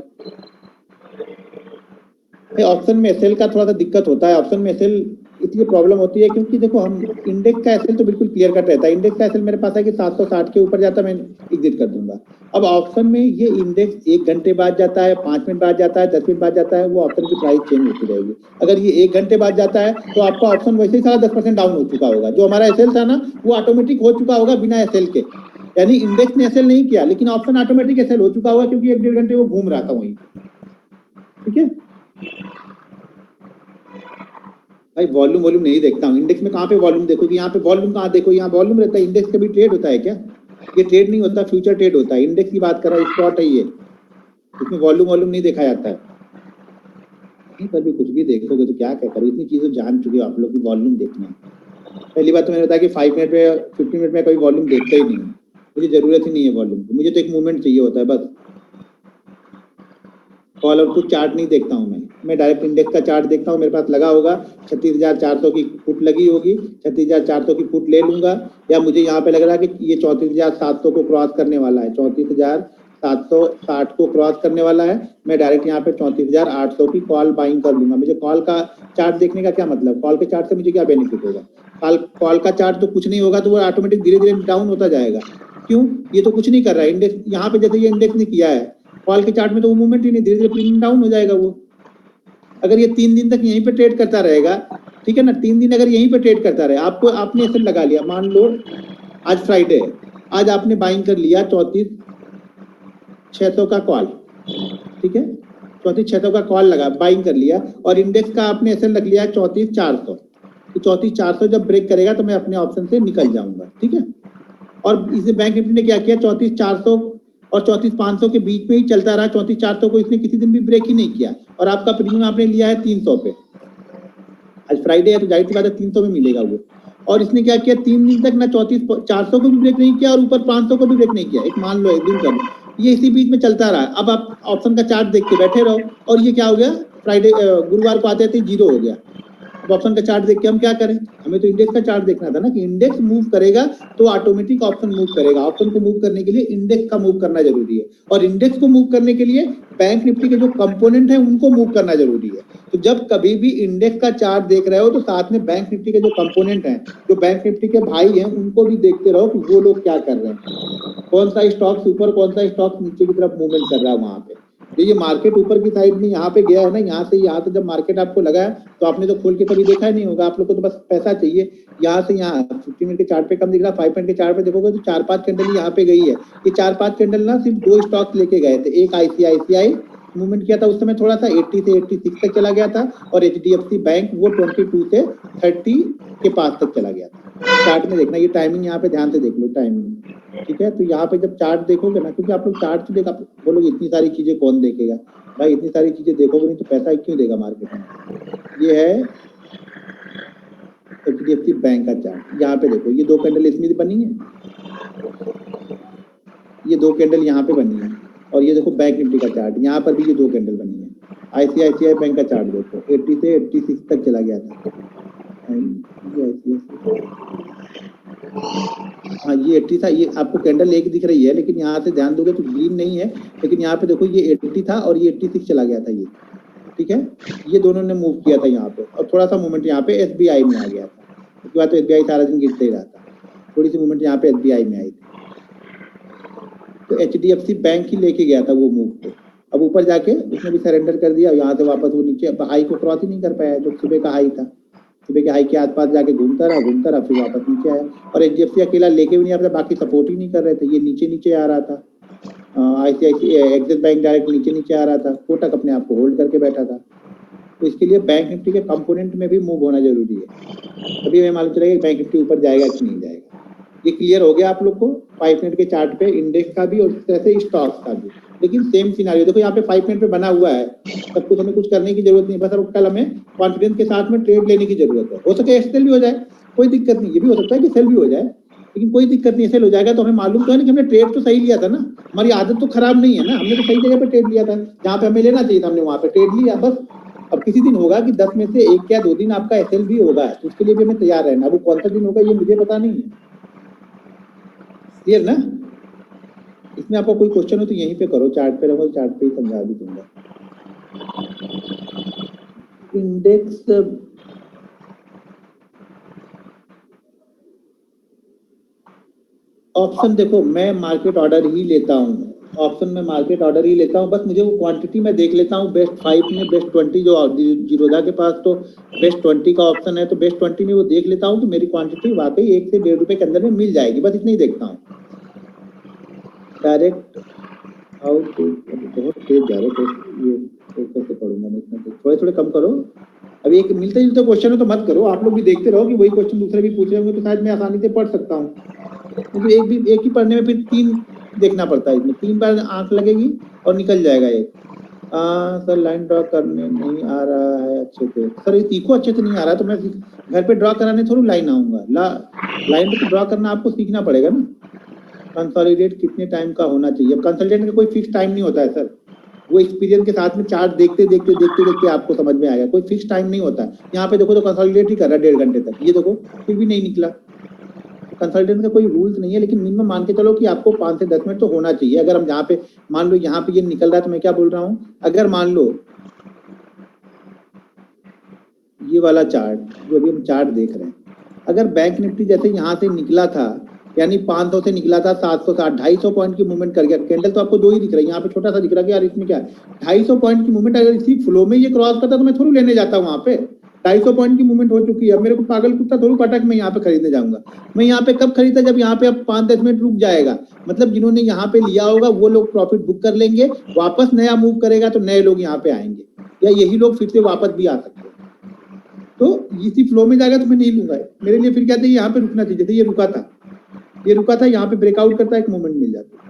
ऑप्शन में एसएल का थोड़ा सा दिक्कत होता है, ऑप्शन में एसएल इसलिए प्रॉब्लम होती है क्योंकि देखो हम इंडेक्स का एसएल तो बिल्कुल क्लियर कट रहता है, इंडेक्स का एसएल मेरे पास है कि 760 के ऊपर जाता है मैं एग्जिट कर दूंगा। अब ऑप्शन में ये इंडेक्स 1 घंटे बाद जाता है, 5 मिनट बाद जाता है, 10 मिनट बाद जाता है, वो ऑप्शन की प्राइस चेंज होती रहेगी। अगर ये 1 घंटे बाद जाता है तो आपका ऑप्शन वैसे ही सारा 10% डाउन हो चुका होगा, जो हमारा एसएल था ना वो ऑटोमेटिक हो चुका होगा बिना एसएल के, यानी इंडेक्स ने एसएल नहीं किया लेकिन ऑप्शन ऑटोमेटिक एसएल हो चुका होगा क्योंकि 1-1.5 घंटे वो घूम रहा था वहीं, ठीक है भाई। वॉल्यूम नहीं देखता हूँ इंडेक्स में, कहाँ पे वॉल्यूम देखोगे, यहाँ पे वॉल्यूम कहाँ देखो, यहाँ वॉल्यूम रहता है, इंडेक्स कभी ट्रेड होता है क्या, ये ट्रेड नहीं होता, फ्यूचर ट्रेड होता है, इंडेक्स की बात कर रहा है, स्पॉट है ये, इसमें वॉल्यूम नहीं देखा जाता है। कहीं पर भी कुछ भी देखोगे तो क्या करो, इतनी चीजें जान चुके हो आप लोग की वॉल्यूम देखना है। पहली बात तो मैंने बताया कि 5 मिनट में 15 मिनट में कोई वॉल्यूम देखता ही नहीं, मुझे जरूरत ही नहीं है वॉल्यूम की, मुझे तो एक मूवमेंट चाहिए होता है बस। कॉल और कुछ चार्ट नहीं देखता हूँ मैं डायरेक्ट इंडेक्स का चार्ट देखता हूँ, मेरे पास लगा होगा 36,400 की पुट लगी होगी, 36,400 की पुट ले लूंगा, या मुझे यहाँ पे लग रहा है कि ये 34,700 को क्रॉस करने वाला है, 34,760 को क्रॉस करने वाला है, मैं डायरेक्ट यहाँ पे 34,800 की कॉल बाइंग कर लूंगा। मुझे कॉल का चार्ट देखने का क्या मतलब, कॉल के चार्ट से मुझे क्या बेनिफिट होगा, कॉल का चार्ट तो कुछ नहीं होगा, तो वो ऑटोमेटिक धीरे धीरे डाउन होता जाएगा। क्यों, ये तो कुछ नहीं कर रहा है इंडेक्स, यहाँ पे जैसे ये इंडेक्स ने किया है, कॉल के चार्ट में तो वो मूवमेंट ही नहीं, धीरे धीरे प्रीमियम डाउन हो जाएगा वो। अगर ये 3 दिन तक यहीं पे ट्रेड करता रहेगा, ठीक है ना, 3 दिन अगर यहीं पे ट्रेड करता रहे, आपको आपने ऐसे लगा लिया, मान लो आज फ्राइडे है, आज आपने बाइंग कर लिया 34,600 का कॉल, ठीक है, 34,600 का कॉल लगा, बाइंग कर लिया, और इंडेक्स का आपने ऐसे रख लिया 34,400, तो 34,400 जब ब्रेक करेगा तो मैं अपने ऑप्शन से निकल जाऊंगा, ठीक है। और इसे बैंक निफ्टी ने क्या किया, 34,400 और 34,500 के बीच में ही चलता रहा, 34,400 को इसने किसी दिन भी ब्रेक ही नहीं किया, और आपका प्रीमियम आपने लिया है 300 पे, आज फ्राइडे है तो जाहिर सी बात है 300 में मिलेगा वो। और इसने क्या किया, 3 दिन तक ना 34,400 को भी ब्रेक नहीं किया और ऊपर 500 को भी ब्रेक नहीं किया, एक मान लो एक दिन कर, ये इसी बीच में चलता रहा। अब आप ऑप्शन का चार्ट देख के बैठे रहो, और ये क्या हो गया, फ्राइडे गुरुवार को आते आते जीरो हो गया। अब ऑप्शन का चार्ट देख के हम क्या करें, हमें तो इंडेक्स का चार्ट देखना था ना, कि इंडेक्स मूव करेगा तो ऑटोमेटिक ऑप्शन मूव करेगा, ऑप्शन को मूव करने के लिए इंडेक्स का मूव करना जरूरी है, और इंडेक्स को मूव करने के लिए बैंक निफ्टी के जो कंपोनेंट है उनको मूव करना जरूरी है। तो जब कभी भी इंडेक्स का चार्ट देख रहे हो तो साथ में बैंक निफ्टी के जो कंपोनेंट हैं, जो बैंक निफ्टी के भाई हैं, उनको भी देखते रहो कि वो लोग क्या कर रहे हैं, कौन सा स्टॉक ऊपर, कौन सा स्टॉक नीचे की तरफ मूवमेंट कर रहा है वहां पे। ये मार्केट ऊपर की साइड में यहाँ पे गया है ना, यहाँ से जब मार्केट आपको लगा है तो आपने तो खोल के कभी देखा ही नहीं होगा, आप लोग को तो बस पैसा चाहिए। यहाँ से यहाँ 50 मिनट के चार्ट पे कम दिख रहा, 5 मिनट के चार्ट पे देखोगे तो 4-5 कैंडल यहाँ पे गई है, ये 4-5 कैंडल ना सिर्फ 2 स्टॉक लेके गए थे, एक ICICI मूवमेंट किया था उस समय थोड़ा सा 80 से 86 तक चला गया था, और HDFC बैंक वो 22 से 30 के पास तक चला गया था। चार्ट में देखना, ये टाइमिंग यहाँ पे ध्यान से देख लो टाइमिंग, ठीक है। तो यहाँ पे जब चार्ट देखोगे ना, क्योंकि आप लोग चार्ट से देखा बोलोगे इतनी सारी चीजें कौन देखेगा, भाई इतनी सारी चीजें देखोगे नहीं तो पैसा क्यों देगा मार्केट में। ये है HDFC बैंक का चार्ट। यहाँ पे देखो ये 2 कैंडल इसमें भी बनी है, ये 2 कैंडल यहाँ पे बनी है, और ये देखो बैंक निफ्टी का चार्ट, यहाँ पर भी ये 2 कैंडल बनी है। ICICI बैंक का चार्ट देखो 80 से 86 तक चला गया था। हाँ ये 80 था, ये आपको कैंडल एक दिख रही है, लेकिन यहाँ से ध्यान दोगे तो ग्रीन नहीं है, लेकिन यहाँ पे देखो ये 80 था और ये 86 चला गया था ये, ठीक है। ये दोनों ने मूव किया था यहाँ पे, और थोड़ा सा मूवमेंट यहाँ पे SBI में आ गया था। उसके बाद तो SBI सारा दिन गिरते ही रहा था, थोड़ी सी मूवमेंट यहाँ पे SBI में आई थी। तो HDFC बैंक ही लेके गया था वो मूव को। अब ऊपर जाके उसने भी सरेंडर कर दिया, यहाँ से वापस वो नीचे हाई को क्रॉस ही नहीं कर पाया, जो सुबह का हाई था। सुबह के हाई के आसपास जाके घूमता रहा फिर वापस नीचे आया। और HDFC अकेला लेके भी नहीं आ रहा था, बाकी सपोर्ट ही नहीं कर रहे थे, ये नीचे आ रहा था। ICICI एक्सिस बैंक डायरेक्ट नीचे आ रहा था, कोटक अपने आप को होल्ड करके बैठा था। तो इसके लिए बैंक निफ्टी के कंपोनेंट में भी मूव होना जरूरी है, तभी हमें मालूम चलेगा कि बैंक निफ्टी ऊपर जाएगा कि नहीं जाएगा। ये क्लियर हो गया आप लोग को 5 मिनट के चार्ट पे इंडेक्स का भी और जैसे स्टॉक्स का भी। लेकिन सेम सिनारियो देखो यहाँ पे 5 मिनट पे बना हुआ है, सब कुछ हमें कुछ करने की जरूरत नहीं, बस अब कल हमें कॉन्फिडेंस के साथ में ट्रेड लेने की जरूरत है। हो सके सेल भी हो जाए, कोई दिक्कत नहीं, ये भी हो सकता है कि सेल भी हो जाए, लेकिन कोई दिक्कत नहीं, सेल हो जाएगा तो हमें मालूम तो है ना कि हमने ट्रेड तो सही लिया था ना, हमारी आदत तो खराब नहीं है ना, हमने तो सही जगह पे ट्रेड लिया था, जहाँ पे हमें लेना चाहिए था हमने वहाँ पे ट्रेड लिया बस। अब किसी दिन होगा कि 10 में से 1 या 2 दिन आपका SL भी होगा, तो उसके लिए भी हमें तैयार रहना। वो कौन सा दिन होगा ये मुझे पता नहीं है, क्लियर ना। इसमें आपको कोई क्वेश्चन हो तो यहीं पे करो, चार्ट पे रहो, चार्ट पे ही समझा भी दूंगा। इंडेक्स ऑप्शन देखो मैं मार्केट ऑर्डर ही लेता हूँ, ऑप्शन में मार्केट ऑर्डर ही लेता हूँ, बस मुझे वो क्वांटिटी में देख लेता हूँ। बेस्ट 5 में बेस्ट 20 जो जीरोधा के पास तो बेस्ट 20 का ऑप्शन है, तो बेस्ट 20 में वो देख लेता हूँ कि मेरी क्वांटिटी वाकई 1 से 1.5 रुपए के अंदर में मिल जाएगी, बस इतना ही देखता हूँ। डायरेक्ट आउट बहुत तेज जा रहे तो ये कैसे पढ़ूंगा मैं, इतना थोड़े कम करो। अभी एक मिलते जुलते क्वेश्चन हो तो मत करो, आप लोग भी देखते रहो कि वही क्वेश्चन दूसरे भी पूछ रहे होंगे, तो शायद मैं आसानी से पढ़ सकता हूँ, क्योंकि एक ही पढ़ने में फिर 3 देखना पड़ता है, इसमें 3 बार आंख लगेगी और निकल जाएगा एक। सर लाइन ड्रॉ करने नहीं आ रहा है अच्छे से, सर ये सीखो अच्छे से नहीं आ रहा तो मैं घर पे ड्रॉ कराने थोड़ी लाइन आऊंगा, लाइन पे तो ड्रॉ करना आपको सीखना पड़ेगा ना। कंसोलिडेट कितने टाइम का होना चाहिए, कंसल्टेंट का कोई फिक्स टाइम नहीं होता है सर, वो एक्सपीरियंस के साथ में चार्ट देखते आपको समझ में आएगा, कोई फिक्स टाइम नहीं होता। यहाँ पे देखो तो कंसोलिडेट ही कर रहा है 1.5 घंटे तक, ये देखो फिर भी नहीं निकला। कंसल्टेंट का कोई रूल्स नहीं है, लेकिन मिनिमम मान के चलो कि आपको 5 से 10 मिनट तो होना चाहिए। अगर हम यहाँ पे मान लो यहाँ पे ये निकल रहा है, तो मैं क्या बोल रहा हूँ, अगर मान लो ये वाला चार्ट जो अभी हम चार्ट देख रहे हैं, अगर बैंक निफ्टी जैसे यहाँ से निकला था, यानी 500 से निकला था 760, 250 पॉइंट की मूवमेंट कर गया, कैंडल तो आपको 2 ही दिख रहा है, यहाँ पे छोटा सा दिख रहा है यार इसमें क्या है, 250 पॉइंट की मूवमेंट अगर इसी फ्लो में ये क्रॉस करता तो मैं थोड़ी लेने जाता हूँ। वहाँ पे 250 पॉइंट की मूवमेंट हो चुकी है, मेरे को पागल कुत्ता थोड़ी पटक मैं यहाँ पे खरीदने जाऊंगा। मैं यहाँ पे कब खरीदा, जब यहाँ पे अब 5-10 मिनट रुक जाएगा, मतलब जिन्होंने यहाँ पे लिया होगा वो लोग प्रॉफिट बुक कर लेंगे, वापस नया मूव करेगा तो नए लोग यहाँ पे आएंगे, या यही लोग फिर से वापस भी आ सकते हैं। तो इसी फ्लो में जाएगा तो मैं नहीं लूंगा, मेरे लिए फिर क्या चाहिए, यहाँ पे रुकना चाहिए। जैसे ये रुका था, यहाँ पे ब्रेकआउट करता है, एक मूवमेंट मिल जाता है।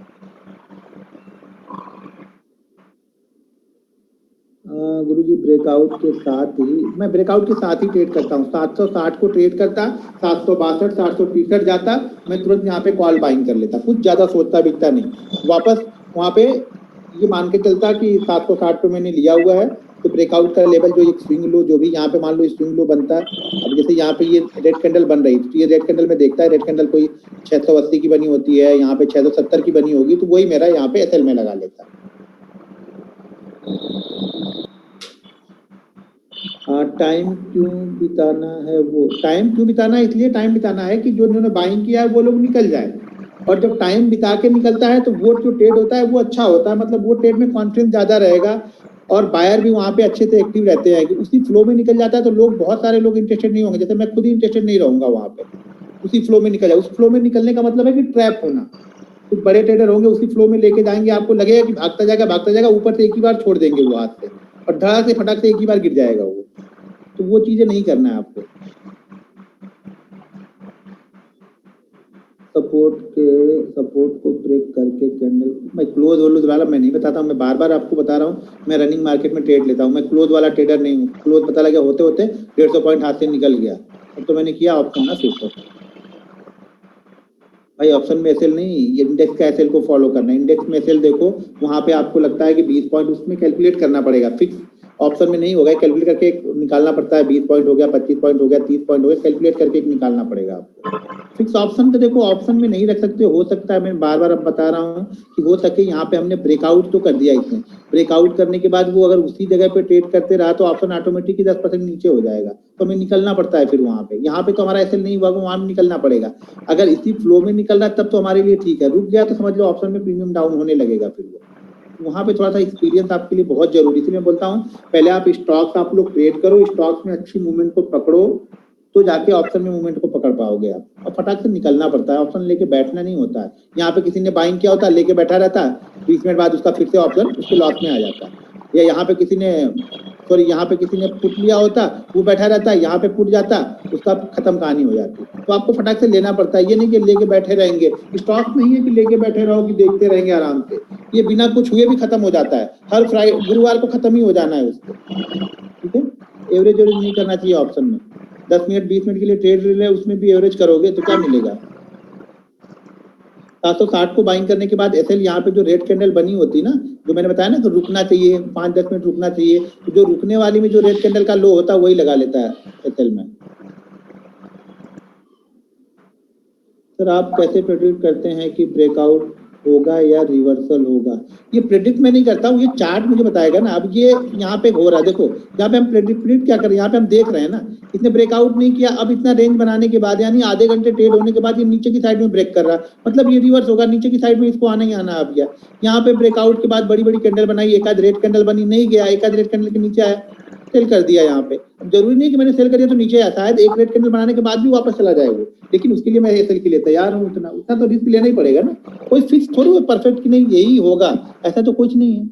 गुरुजी ब्रेकआउट के साथ ही मैं ब्रेकआउट के साथ ही ट्रेड करता हूँ, 760 को ट्रेड करता, 762 763 जाता, मैं तुरंत यहाँ पे कॉल बाइंग कर लेता, कुछ ज्यादा सोचता बिकता नहीं, वापस वहाँ पे ये मान के चलता कि 760 पे मैंने लिया हुआ है, तो ब्रेकआउट का लेवल जो एक स्विंग लो जो भी यहाँ पे मान लो स्विंग लो बनता है, अब जैसे यहाँ पे ये रेड कैंडल बन रही तो ये रेड कैंडल में देखता है, रेड कैंडल कोई 680 की बनी होती है, यहाँ पे 670 की बनी होगी, तो वही मेरा यहाँ पे SL में लगा लेता। टाइम क्यों बिताना है, वो टाइम क्यों बिताना है, इसलिए टाइम बिताना है कि जो उन्होंने बाइंग किया है वो लोग निकल जाए, और जब टाइम बिता के निकलता है तो वो जो ट्रेड होता है वो अच्छा होता है, मतलब वो ट्रेड में कॉन्फिडेंस ज्यादा रहेगा, और बायर भी वहाँ पे अच्छे से एक्टिव रहते हैं कि उसी फ्लो में निकल जाता है, तो लोग बहुत सारे लोग इंटरेस्टेड नहीं होंगे, जैसे मैं खुद ही इंटरेस्टेड नहीं रहूंगा वहाँ पे, उसी फ्लो में निकल जाए। उस फ्लो में निकलने का मतलब है कि ट्रैप होना, कुछ बड़े ट्रेडर होंगे उसी फ्लो में लेके जाएंगे, आपको लगेगा कि भागता जाएगा, ऊपर से एक ही बार छोड़ देंगे वो हाथ से, और धड़ा से फटक से एक ही बार गिर जाएगा वो, तो वो चीजें नहीं करना है आपको। सपोर्ट को ब्रेक करके कैंडल, मैं क्लोज वोल्ज वाला मैं नहीं बताता हूँ, मैं बार बार आपको बता रहा हूँ, मैं रनिंग मार्केट में ट्रेड लेता हूँ, मैं क्लोज वाला ट्रेडर नहीं हूँ। क्लोज पता लगा होते 150 पॉइंट हाथ से निकल गया, तो मैंने किया ऑप्शन ना सिर्फ भाई, ऑप्शन में एसएल नहीं, ये इंडेक्स का एसएल को फॉलो करना है। इंडेक्स में एसएल देखो, वहां पे आपको लगता है कि 20 पॉइंट, उसमें कैलकुलेट करना पड़ेगा, फिक्स ऑप्शन में नहीं होगा, कैलकुलेट करके निकालना पड़ता है। 20 पॉइंट हो गया, 25 पॉइंट हो गया, 30 पॉइंट हो गया, कैलकुलेट करके निकालना पड़ेगा आपको। फिक्स ऑप्शन तो देखो ऑप्शन में नहीं रख सकते, हो सकता है, मैं बार बार अब बता रहा हूँ कि हो सके यहाँ पे हमने ब्रेकआउट तो कर दिया, इसमें ब्रेकआउट करने के बाद वो अगर उसी जगह पे ट्रेड करते रहा तो ऑप्शन ऑटोमेटिक 10% नीचे हो जाएगा, तो हमें निकलना पड़ता है फिर वहां पे। यहाँ पे तो हमारा ऐसे नहीं हुआ, वहां में निकलना पड़ेगा। अगर इसी फ्लो में निकल रहा है तब तो हमारे लिए ठीक है, रुक गया तो समझ लो ऑप्शन में प्रीमियम डाउन होने लगेगा फिर वो। वहां पे थोड़ा सा एक्सपीरियंस आपके लिए बहुत जरूरी, इसलिए मैं बोलता हूँ पहले आप स्टॉक्स आप लोग ट्रेड करो, स्टॉक्स में अच्छी मूवमेंट को पकड़ो, तो जाके ऑप्शन में मूवमेंट को पकड़ पाओगे आप। और फटाक से निकलना पड़ता है, ऑप्शन लेके बैठना नहीं होता है। यहाँ पे किसी ने बाइंग किया होता है, लेके बैठा रहता है, 20 मिनट बाद उसका फिर से ऑप्शन उसके लॉस में आ जाता है। या यहाँ पे किसी ने यहाँ पे किसी ने पुट लिया होता, वो बैठा रहता है, यहाँ पे पुट जाता, उसका खत्म कहानी हो जाती। तो आपको फटाक से लेना पड़ता है, ये नहीं कि लेके बैठे रहेंगे। स्टॉक नहीं है कि लेके बैठे रहो कि देखते रहेंगे आराम से, ये बिना कुछ हुए भी खत्म हो जाता है। हर गुरुवार को खत्म ही हो जाना है उसको, ठीक है। एवरेज नहीं करना चाहिए ऑप्शन में। 10 मिनट 20 मिनट के लिए ट्रेड ले रहे, उसमें भी एवरेज करोगे तो क्या मिलेगा। 760 को बाइंग करने के बाद एसएल यहाँ पे जो रेड कैंडल बनी होती ना, जो मैंने बताया ना, तो रुकना चाहिए, 5-10 मिनट रुकना चाहिए, तो जो रुकने वाली में जो रेड कैंडल का लो होता है वही लगा लेता है एसएल में। सर आप कैसे प्रेडिक्ट करते हैं कि ब्रेकआउट होगा या रिवर्सल होगा। ये प्रेडिक्ट मैं नहीं करता हूँ, ये चार्ट मुझे बताएगा ना। अब ये यहाँ पे हो रहा है, देखो यहाँ पे हम प्रेडिक्ट क्या कर रहे हैं, यहाँ पे हम देख रहे हैं ना, इसने ब्रेकआउट नहीं किया, अब इतना रेंज बनाने के बाद यानी आधे घंटे ट्रेड होने के बाद ये नीचे की साइड में ब्रेक कर रहा है, मतलब ये रिवर्स होगा, नीचे की साइड में इसको आना ही आना। अब गया यहाँ पे ब्रेकआउट के बाद बड़ी बड़ी कैंडल बनाई, एक आध रेड कैंडल बनी, नहीं गया, एक आध रेड कैंडल के नीचे आया, सेल कर दिया। यहाँ पे अब जरूरी नहीं कि मैंने सेल कर दिया तो नीचे आया, शायद एक रेड कैंडल बनाने के बाद भी वापस चला जाए वो, लेकिन उसके लिए मैं सेल के लिए तैयार हूँ। उतना उतना तो रिस्क लेना ही पड़ेगा ना, कोई फिक्स थोड़ी वो परफेक्ट कि नहीं यही होगा, ऐसा तो कुछ नहीं है।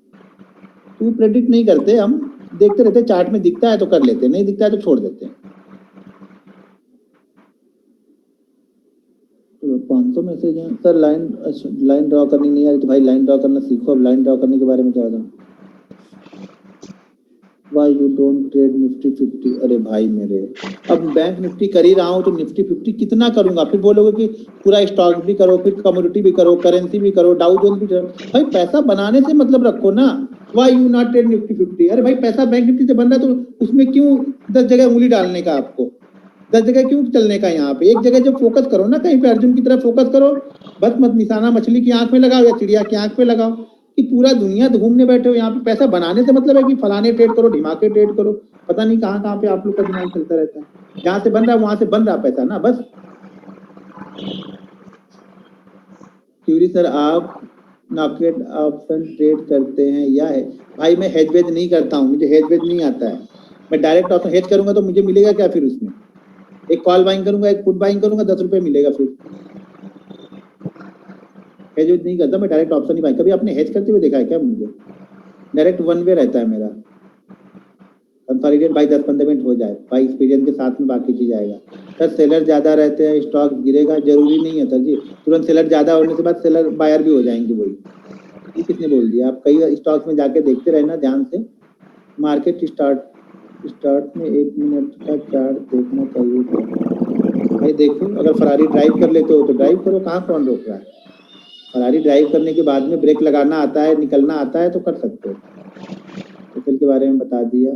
तो प्रेडिक्ट नहीं करते हम, देखते रहते, चार्ट में दिखता है तो कर लेते, नहीं दिखता है तो छोड़ देते हैं। 500 मैसेज हैं सर, लाइन ड्रॉ करनी नहीं आ रही तो भाई लाइन ड्रॉ करना सीखो। अब लाइन ड्रॉ करने के बारे में क्या बताऊँ। Why you don't trade Nifty 50। अरे भाई मेरे, अब बैंक निफ्टी कर ही रहा हूँ तो निफ्टी 50 कितना करूंगा, फिर बोलोगे कि पूरा स्टॉक भी करो, फिर कमोडिटी भी करो, करेंसी भी करो, डाउ जोन्स भी करो। भाई पैसा बनाने से मतलब रखो ना। Why you not trade Nifty 50। अरे भाई पैसा बैंक निफ्टी से बन रहा है तो उसमें क्यों 10 जगह उंगली डालने का, आपको 10 जगह क्यों चलने का। यहाँ पे एक जगह जो फोकस करो ना, कहीं पे अर्जुन की तरह फोकस करो, बस मत निशाना मछली की आंख में लगाओ या चिड़िया की आंख में लगाओ कि पूरा दुनिया घूमने बैठे हो। यहाँ पे पैसा बनाने से मतलब है कि फलाने ट्रेड करो, ढिमाके ट्रेड करो, पता नहीं कहाँ कहाँ पे आप लोग का दिमाग चलता रहता है। जहाँ से बन रहा है वहां से बन रहा पैसा ना, बस। क्यूरी सर आप नॉकेट ऑप्शन ट्रेड करते हैं या है। भाई मैं हेज वेज नहीं करता हूँ, मुझे हेज वेज नहीं आता है। मैं डायरेक्ट ऑप्शन हेज करूंगा तो मुझे मिलेगा क्या फिर उसमें, एक कॉल बाइंग करूंगा, एक पुट बाइंग करूंगा, 10 रुपए मिलेगा फिर। हेज वेज नहीं करता मैं, डायरेक्ट ऑप्शन ही बाइंग। कभी आपने हेज करते हुए देखा है क्या मुझे। डायरेक्ट वन वे रहता है मेरा। कंसोलिडेट भाई 10-15 मिनट हो जाए भाई, एक्सपीरियंस के साथ में बाकी चीज आएगा। सर सेलर ज्यादा रहते हैं स्टॉक गिरेगा, जरूरी नहीं है सर जी, तुरंत सेलर ज्यादा होने के बाद सेलर बायर भी हो जाएंगे। वही ये किसने बोल दिया। आप कई स्टॉक्स में जाके देखते रहना ध्यान से। मार्केट स्टार्ट में 1 मिनट का चार्ट देखना चाहिए भाई। देखो अगर फरारी ड्राइव कर लेते हो तो ड्राइव करो, कहाँ कौन रोक रहा है। फरारी ड्राइव करने के बाद में ब्रेक लगाना आता है, निकलना आता है तो कर सकते हो। तो के बारे में बता दिया।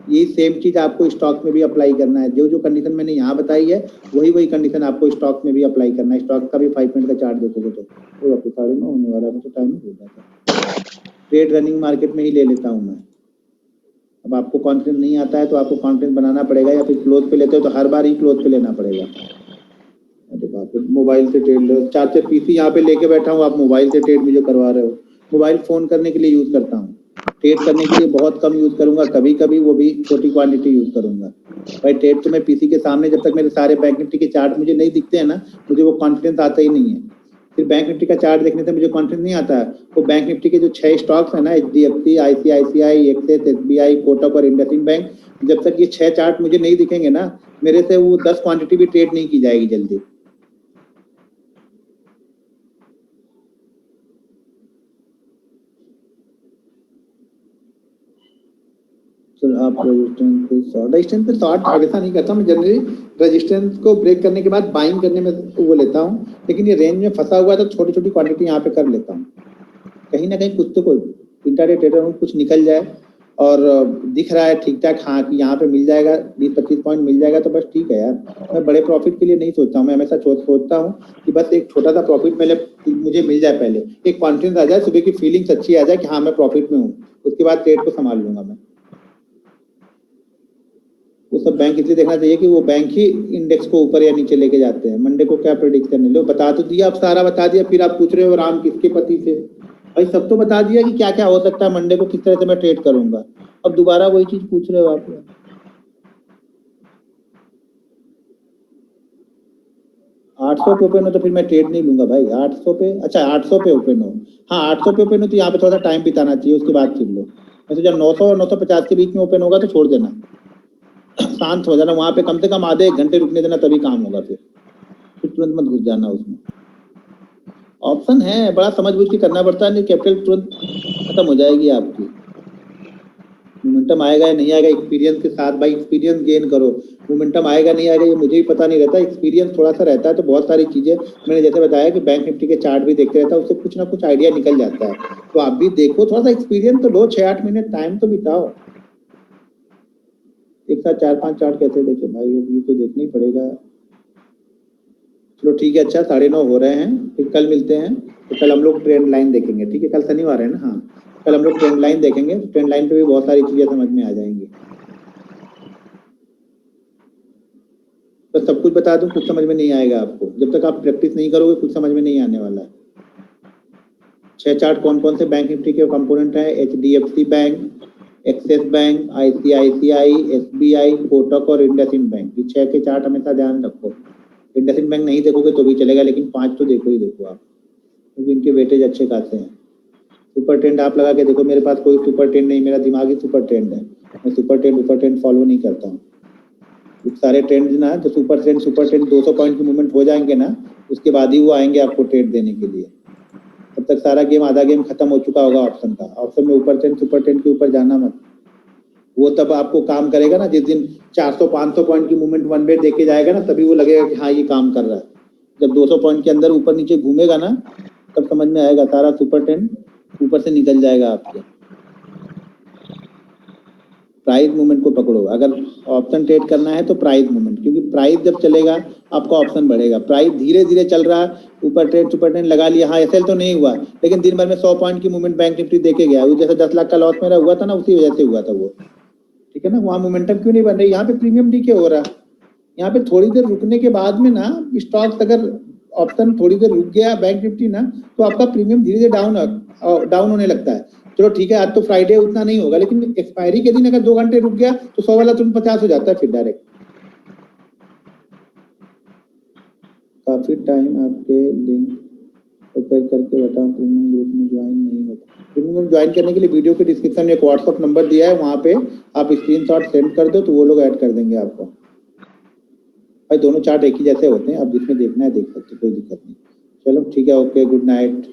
ये सेम चीज आपको स्टॉक में भी अप्लाई करना है, जो जो कंडीशन मैंने यहाँ बताई है वही कंडीशन आपको स्टॉक में भी अप्लाई करना है। स्टॉक का भी 5 मिनट का चार्ट देखोगे तो 9:30 होने वाला है, तो टाइम हो जाता। ट्रेड रनिंग मार्केट में ही ले लेता हूँ मैं। अब आपको कॉन्फिडेंस नहीं आता है तो आपको कॉन्फिडेंस बनाना पड़ेगा, या फिर क्लोज पे लेते हो तो हर बार ही क्लोज पे लेना पड़ेगा। अरे बाप रे, मोबाइल से ट्रेड लो, 4 पीसी यहाँ पे लेके बैठा हूँ, आप मोबाइल से ट्रेड मुझे करवा रहे हो। मोबाइल फोन करने के लिए यूज करता हूँ, ट्रेड करने के लिए बहुत कम यूज करूंगा, कभी कभी वो भी छोटी क्वांटिटी यूज करूंगा। भाई ट्रेड तो मैं पीसी के सामने, जब तक मेरे सारे बैंक निफ्टी के चार्ट मुझे नहीं दिखते हैं ना, मुझे वो कॉन्फिडेंस आता ही नहीं है। फिर बैंक निफ्टी का चार्ट देखने से मुझे कॉन्फिडेंस नहीं आता है। वो बैंक निफ्टी के जो 6 स्टॉक्स है ना, HDFC, ICICI, axis, SBI, Kotak और इंडसइंड बैंक, जब तक ये 6 चार्ट मुझे नहीं दिखेंगे ना, मेरे से वो 10 क्वांटिटी भी ट्रेड नहीं की जाएगी जल्दी। सर आप रेजिस्टेंस पे शॉर्ट हमेशा नहीं करता, मैं जनरली रेजिस्टेंस को ब्रेक करने के बाद बाइंग करने में वो लेता हूँ, लेकिन ये रेंज में फंसा हुआ है तो छोटी छोटी क्वांटिटी यहाँ पे कर लेता हूँ। कहीं ना कहीं कुछ तो कोई इंट्राडे ट्रेडर हूँ, कुछ निकल जाए और दिख रहा है ठीक ठाक, हाँ कि यहाँ पे मिल जाएगा 20-25 पॉइंट मिल जाएगा तो बस ठीक है यार। मैं बड़े प्रॉफिट के लिए नहीं सोचता हूँ, मैं हमेशा सोचता हूँ कि बस एक छोटा सा प्रॉफिट मुझे मिल जाए, पहले एक कॉन्फिडेंस आ जाए, सुबह की फीलिंग्स अच्छी आ जाए कि हाँ मैं प्रॉफिट में हूँ, उसके बाद ट्रेड को संभाल लूंगा मैं। वो सब बैंक इसलिए देखना चाहिए कि वो बैंक ही इंडेक्स को ऊपर या नीचे लेके जाते हैं। मंडे को क्या प्रेडिक्ट करने लो, बता तो दिया, अब सारा बता दिया, फिर आप पूछ रहे हो राम किसके पति थे। भाई सब तो बता दिया कि क्या क्या हो सकता है, मंडे को किस तरह से मैं ट्रेड करूंगा, अब दोबारा वही चीज पूछ रहे हो आप। 800 पे ओपन हो तो फिर मैं ट्रेड नहीं लूंगा भाई। 800 पे, अच्छा 800 पे ओपन हो, हाँ 800 पे ओपन हो तो यहाँ पे थोड़ा सा टाइम बिताना चाहिए, उसके बाद फिर लो। वैसे जब 900 और 950 के बीच में ओपन होगा तो छोड़ देना, शांत हो जाना, वहां पे कम से कम आधे 1 घंटे रुकने देना, तभी काम होगा। फिर तुरंत मत घुस जाना उसमें। ऑप्शन है, बड़ा समझ बूझ के करना पड़ता है, नहीं कैपिटल तुरंत खत्म हो जाएगी आपकी। मोमेंटम आएगा या नहीं आएगा एक्सपीरियंस के साथ, भाई एक्सपीरियंस गेन करो। मोमेंटम आएगा नहीं आएगा ये मुझे भी पता नहीं रहता, एक्सपीरियंस थोड़ा सा रहता है तो बहुत सारी चीजें, मैंने जैसे बताया कि बैंक निफ्टी के चार्ट भी देखते रहता है, उससे कुछ ना कुछ आइडिया निकल जाता है। तो आप भी देखो, थोड़ा सा एक्सपीरियंस तो लो, 6-8 मिनट टाइम तो बिताओ। एक साथ 4-5 चार्ट कैसे देखे भाई, ये तो देखना ही पड़ेगा। चलो ठीक है, अच्छा 9:30 हो रहे हैं, फिर कल मिलते हैं। तो कल हम लोग ट्रेंड लाइन देखेंगे, ठीक है, कल शनिवार है ना, हाँ कल हम लोग ट्रेंड लाइन देखेंगे, ट्रेंड लाइन पे भी बहुत सारी चीजें समझ में आ जाएंगी। तो सब कुछ बता दूं, कुछ समझ में नहीं आएगा आपको, जब तक आप प्रैक्टिस नहीं करोगे कुछ समझ में नहीं आने वाला है। 6 चार्ट कौन कौन से बैंक निफ्टी के कंपोनेंट है, HDFC bank, axis bank, ICICI, SBI, Kotak और इंडसइंड बैंक, ये 6 के चार्ट हमेशा ध्यान रखो। इंडसइंड बैंक नहीं देखोगे तो भी चलेगा, लेकिन 5 तो देखो ही देखो आप, क्योंकि इनके वेटेज अच्छे खासे हैं। सुपर ट्रेंड आप लगा के देखो, मेरे पास कोई सुपर ट्रेंड नहीं, मेरा दिमाग ही सुपर ट्रेंड है, मैं सुपर ट्रेंड फॉलो नहीं करता हूँ। सारे ट्रेंड ना, जो सुपर ट्रेंड 200 पॉइंट की मूवमेंट हो जाएंगे ना, उसके बाद ही वो आएंगे आपको ट्रेड देने के लिए। तब तक सारा गेम, आधा गेम खत्म हो चुका होगा ऑप्शन का। ऑप्शन में ऊपर ट्रेंड सुपर ट्रेंड के ऊपर जाना मत, वो तब आपको काम करेगा ना जिस दिन 400-500 पॉइंट की मूवमेंट वन वे देके जाएगा ना, तभी वो लगेगा कि हाँ ये काम कर रहा है। जब 200 पॉइंट के अंदर ऊपर नीचे घूमेगा ना, तब समझ में आएगा सारा सुपर ट्रेंड ऊपर से निकल जाएगा आपके। प्राइस मूवमेंट को पकड़ो, अगर ऑप्शन ट्रेड करना है तो प्राइस मूवमेंट, क्योंकि प्राइस जब चलेगा आपका ऑप्शन बढ़ेगा। प्राइस धीरे धीरे चल रहा है, ऊपर ट्रेंड सुपर ट्रेंड लगा लिया, हाँ एसएल तो नहीं हुआ, लेकिन दिन भर में 100 पॉइंट की मूवमेंट बैंक निफ्टी देके गया, वो जैसे 10 लाख का लॉस मेरा हुआ था ना, उसी वजह से हुआ था वो, ठीक है ना। वहाँ मोमेंटम क्यों नहीं बन रही, यहाँ पे प्रीमियम डीके हो रहा है। यहाँ पे थोड़ी देर रुकने के बाद में ना, स्टॉक्स अगर ऑप्शन थोड़ी देर रुक गया बैंक निफ्टी ना, तो आपका प्रीमियम धीरे धीरे डाउन होने लगता है। चलो ठीक है, आज तो फ्राइडे उतना नहीं होगा, लेकिन एक्सपायरी के दिन अगर 2 घंटे रुक गया तो 100 वाला तुरंत 50 हो जाता है फिर डायरेक्ट। काफी टाइम आपके लिंक ओपन करके बताओ, प्रीमियम ग्रुप में ज्वाइन नहीं होता। प्रीमियम ज्वाइन करने के लिए वीडियो के डिस्क्रिप्शन में एक व्हाट्सअप नंबर दिया है, वहां पे आप स्क्रीनशॉट सेंड कर दो तो वो लोग ऐड कर देंगे आपको। भाई दोनों चार्ट एक ही जैसे होते हैं, आप जिसमें देखना है देख सकते, कोई दिक्कत नहीं। चलो ठीक है, ओके, गुड नाइट।